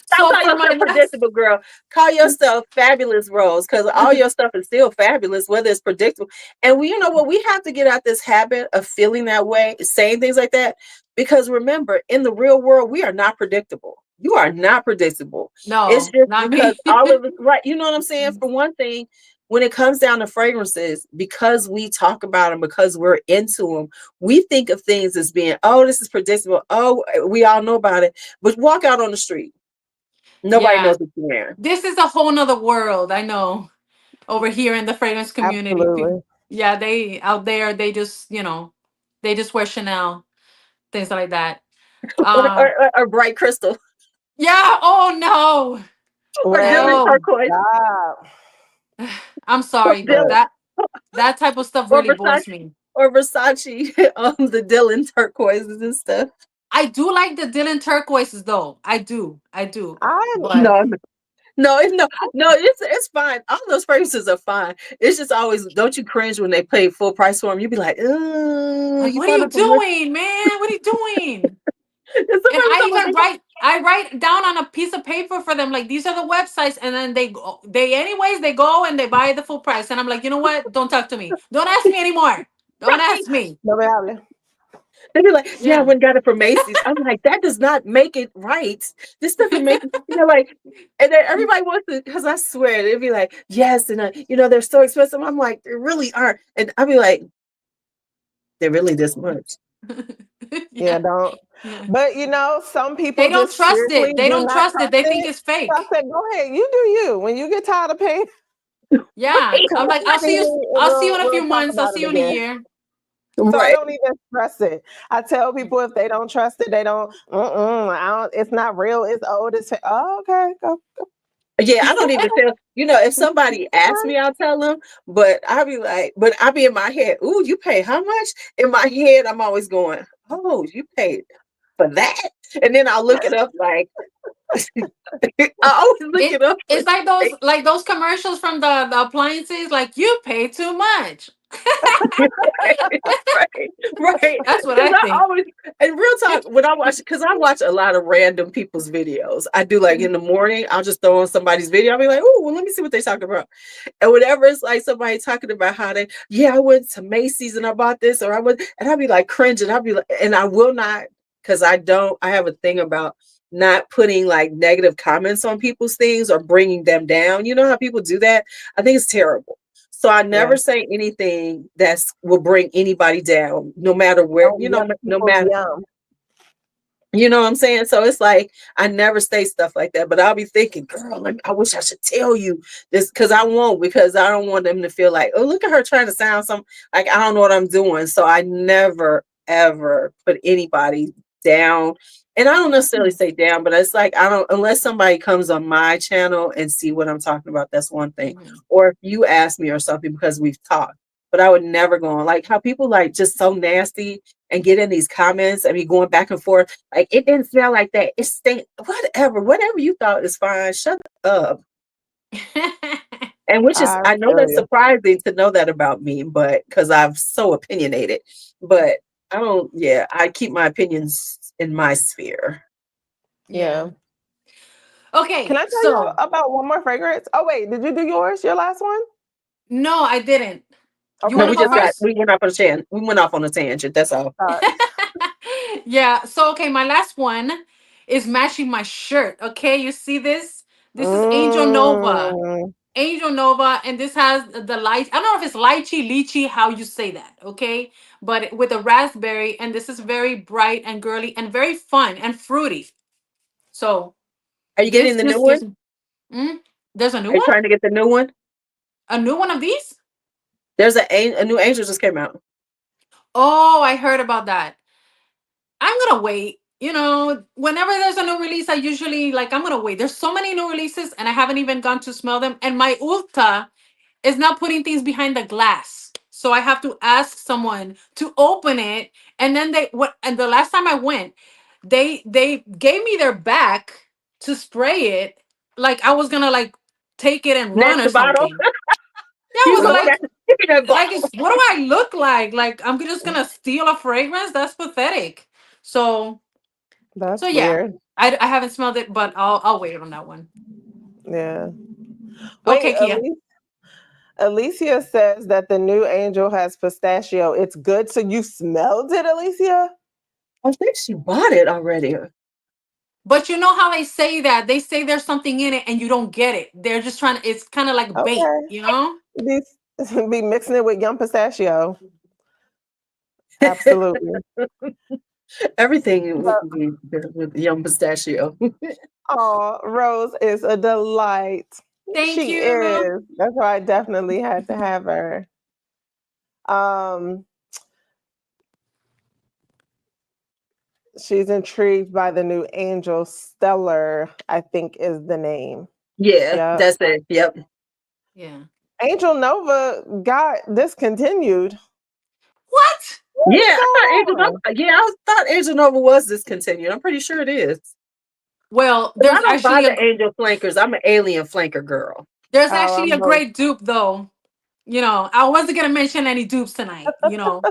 Stop So calling for my yourself last predictable, girl. Call yourself fabulous, Rose, because all your stuff is still fabulous, whether it's predictable. And you know what? We have to get out this habit of feeling that way, saying things like that, because remember, in the real world, we are not predictable. You are not predictable. It's no, just not because me. all of it, right? You know what I'm saying? For one thing, when it comes down to fragrances, because we talk about them, because we're into them, we think of things as being, oh, this is predictable. Oh, we all know about it. But walk out on the street. Nobody Yeah. knows what you're wearing. This is a whole nother world. I know. Over here in the fragrance community. Absolutely. Yeah, they out there, they just, they just wear Chanel, things like that. Or, Uh or bright crystal. yeah, oh no. Or Dylan Well, No. turquoise. stop. I'm Or sorry, but Dylan. But that type of stuff Or really Versace. bores me. Or Versace. The Dylan turquoises and stuff. I do like the Dylan turquoises though. I do. I do. I'm But No, no, it's fine. All those fragrances are fine. It's just always, don't you cringe when they pay full price for them? You be like, oh, like, you what are bought you them from what? doing, man? What are you doing? And And somebody was I talking even about write down on a piece of paper for them, like these are the websites, and then they anyways they go and they buy the full price, and I'm like, you know what? Don't talk to me. Don't ask me anymore. Don't right. ask me. no me hable. They'd be like, yeah, I Yeah. went and got it from Macy's. I'm like, that does not make it right. This doesn't make it, like, and then everybody wants to, because I swear, they'd be like, yes, and they're so expensive. I'm like, they really aren't. And I'd be like, they're really this much. Yeah, Yeah. don't. Yeah. But some They people don't just trust seriously it. They do don't not trust it. trust They think it. it's So I fake. said, go ahead, you do you. When you get tired of paying, Yeah. I'm come like, see me and I'll see you we'll in a few talk months. I'll about see it you in a again. year. So I Right. don't even stress it. I tell people if they don't trust it, they don't. I don't. It's not real. It's old. It's oh, okay. Go. Yeah, I don't even tell, if somebody asks me, I'll tell them, but I'll be like, but I'll be in my head, ooh, you pay how much? In my head, I'm always going, oh, you paid for that? And then I'll look it up like, I always look It it up. it's like those commercials from the appliances, like you pay too much. Right, right. That's what Because I I think. always, and real talk, when I watch, because I watch a lot of random people's videos. I do like in the morning, I'll just throw on somebody's video. I'll be like, oh, well, let me see what they're talking about. And whatever it's like somebody talking about how they, yeah, I went to Macy's and I bought this, or I went, and I'll be like cringing. I'll be like, and I will not. because I have a thing about not putting like negative comments on people's things or bringing them down. You know how people do that? I think it's terrible. So I never say anything that's will bring anybody down, no matter where, Don't you know, yum no people's matter, yum. you know what I'm saying? So it's like I never say stuff like that, but I'll be thinking, girl, I wish I should tell you this because I won't, because I don't want them to feel like, oh, look at her trying to sound some like I don't know what I'm doing. So I never ever put anybody down. And I don't necessarily say down, but it's like I don't, unless somebody comes on my channel and see what I'm talking about, that's one thing. Mhm. Or if you ask me or something because we've talked. But I would never go on like how people like just so nasty and get in these comments. I mean, going back and forth. Like it didn't smell like that. It stank. Whatever you thought is fine. Shut up. And which is, I I know feel that's you. surprising to know that about me, but because I'm so opinionated. But I don't. Yeah, I keep my opinions in my sphere. Yeah. Yeah. Can Okay, I tell you so about one more fragrance? Oh wait, did you do yours? Your last one? no, I didn't. You No, want Okay, to we go so just got first? we went off on a tangent. We went off on a tangent. That's all. Yeah. So okay, my last one is matching my shirt. Okay, you see this? This is Angel Nova. mm, Angel Nova, and this has the light. I don't know if it's lychee, lychee, how you say that, okay? But with a raspberry, and this is very bright and girly and very fun and fruity. So Are you getting this the new just one? gives. Mm, there's a new Are you one, trying to get the new one? a new one of these. There's a new Angel just came out. Oh, I heard about that. I'm gonna wait. You know, whenever there's a new release, I usually like I'm gonna wait. There's so many new releases, and I haven't even gone to smell them. And my Ulta is not putting things behind the glass. So I have to ask someone to open it. And then they what and the last time I went, they gave me their back to spray it. Like I was gonna like take it and Snatch run or the bottle. something. Yeah, I You was gonna what? snatch give me that like bottle. what do I look like? Like I'm just gonna steal a fragrance? That's pathetic. So That's yeah. weird. I haven't smelled it, but I'll wait on that one. Yeah. Wait, Okay, Kia. Alicia says that the new Angel has pistachio. It's good. So you smelled it, Alicia? I think she bought it already. But you know how they say that? They say there's something in it and you don't get it. They're just trying to, it's kind of like bait, Okay. you know? Be, be mixing it with yum pistachio. Absolutely. Everything would be with young pistachio. Oh, Rose is a delight. Thank She you. is. That's why I definitely had to have her. Um, she's intrigued by the new Angel. Stellar, I think, is the name. Yeah, Yep. that's it. Yep. Yeah. Angel Nova got discontinued. What? What Yeah, is I thought Angel going Nova. on? Yeah, I thought Angel Nova was discontinued. I'm pretty sure it is. Well, 'Cause I don't buy the Angel flankers. I'm an alien flanker girl. there's Oh, actually I'm a both. great dupe though. You know, I wasn't gonna mention any dupes tonight, you know.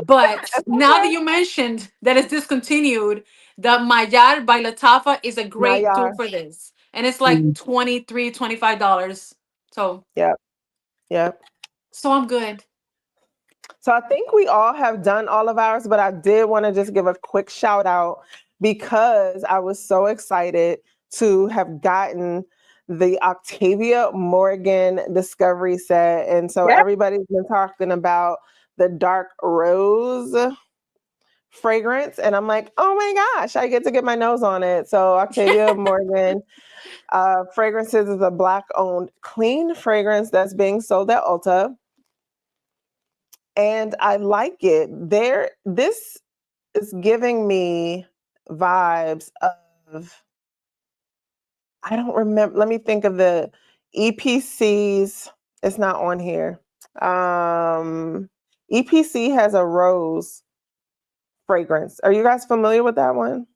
But It's now that okay. you mentioned that it's discontinued, the Mayar by Latafa is a great Nayar. dupe for this. And it's like Mm. 23, $25. So Yep. Yep. so I'm good. So I think we all have done all of ours, but I did want to just give a quick shout out because I was so excited to have gotten the Octavia Morgan Discovery set. And so Yeah. everybody's been talking about the Dark Rose fragrance. And I'm like, oh my gosh, I get to get my nose on it. So Octavia Morgan Fragrances is a Black owned clean fragrance that's being sold at Ulta. And I like it. This is giving me vibes of, I don't remember. Let me think of the EPCs. It's not on here. EPC has a rose fragrance. Are you guys familiar with that one?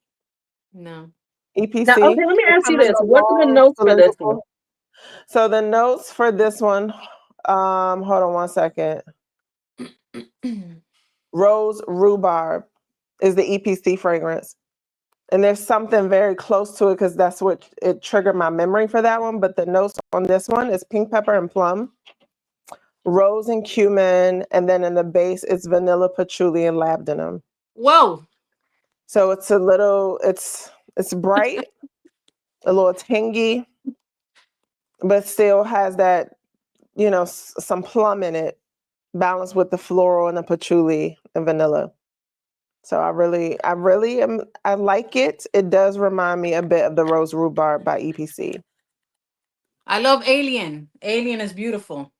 No. Now, EPC. okay, let me It's ask you kind of this. the What are the long notes for this one? cylindrical. So the notes for this one, hold on one second. Rose rhubarb is the EPC fragrance. And there's something very close to it because that's what it triggered my memory for that one. But the notes on this one is pink pepper and plum, rose and cumin, and then in the base it's vanilla, patchouli, and labdanum. Whoa. So it's it's bright, a little tangy, but still has that, some plum in it, balanced with the floral and the patchouli and vanilla. So I like it. It does remind me a bit of the Rose Rhubarb by EPC. I love Alien. Alien is beautiful.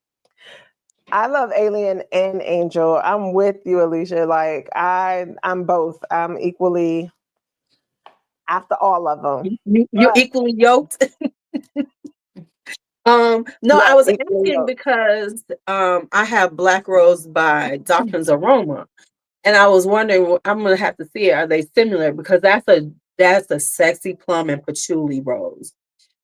I love Alien and Angel. I'm with you, Alicia. Like I'm both. I'm equally after all of them. You're equally yoked. No, Yes, I was equally asking yoked. because I have Black Rose by Doctrines Aroma, and I was wondering. I'm gonna have to see it. Are they similar? Because that's a sexy plum and patchouli rose.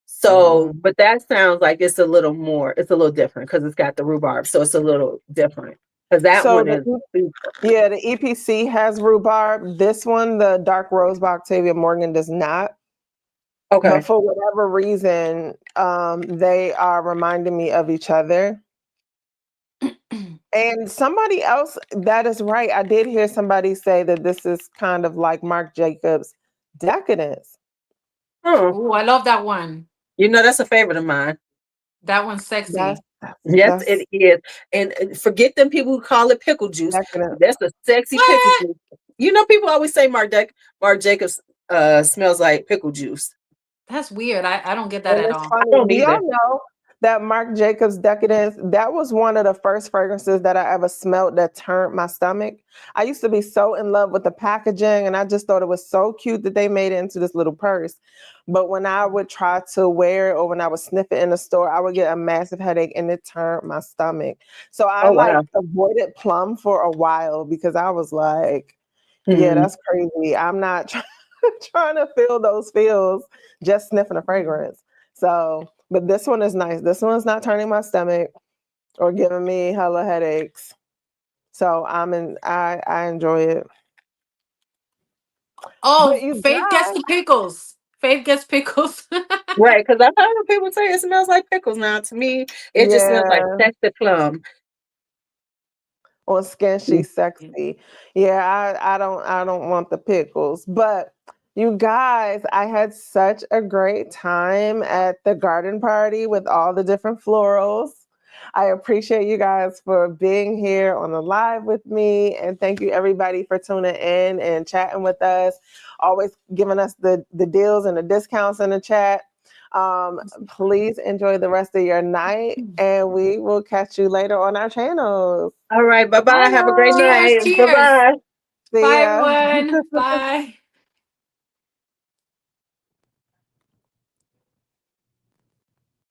So, Mhm. but that sounds like it's a little more. It's a little different because it's got the rhubarb, so it's a little different. Because that So one is super. the EPC has rhubarb. This one, the Dark Rose by Octavia Morgan, does not. Okay. But for whatever reason, they are reminding me of each other. And somebody else, that is right. I did hear somebody say that this is kind of like Marc Jacobs' Decadence. Oh, Oh, I love that one. that's a favorite of mine. That one's That's sexy. Yes, that's it is. And forget them people who call it pickle juice. Decadence. That's a sexy pickle What? juice. People always say Marc Jacobs smells like pickle juice. That's weird. I don't get that And at it's all. I funny. don't Do y'all either. know that Marc Jacobs Decadence, that was one of the first fragrances that I ever smelled that turned my stomach. I used to be so in love with the packaging, and I just thought it was so cute that they made it into this little purse. But when I would try to wear it or when I would sniff it in the store, I would get a massive headache and it turned my stomach. So I Oh wow. avoided plum for a while because I was like, yeah, Hmm. that's crazy. I'm not trying to feel those feels just sniffing a fragrance. So, but this one is nice. This one's not turning my stomach or giving me hella headaches. So I enjoy it. But Oh, you Faith gets guys, the pickles. Faith gets pickles. Right, because I've heard people say it smells like pickles. Now, to me, it just smells like yeah, sexy plum. on skin she's sexy. Yeah, I don't want the pickles. But you guys, I had such a great time at the garden party with all the different florals. I appreciate you guys for being here on the live with me. And thank you everybody for tuning in and chatting with us. Always giving us the deals and the discounts in the chat. Please enjoy the rest of your night and we will catch you later on our channels. All right, bye bye. Have a great Bye. Cheers, night. Bye cheers. bye. See Bye, ya. everyone. Bye.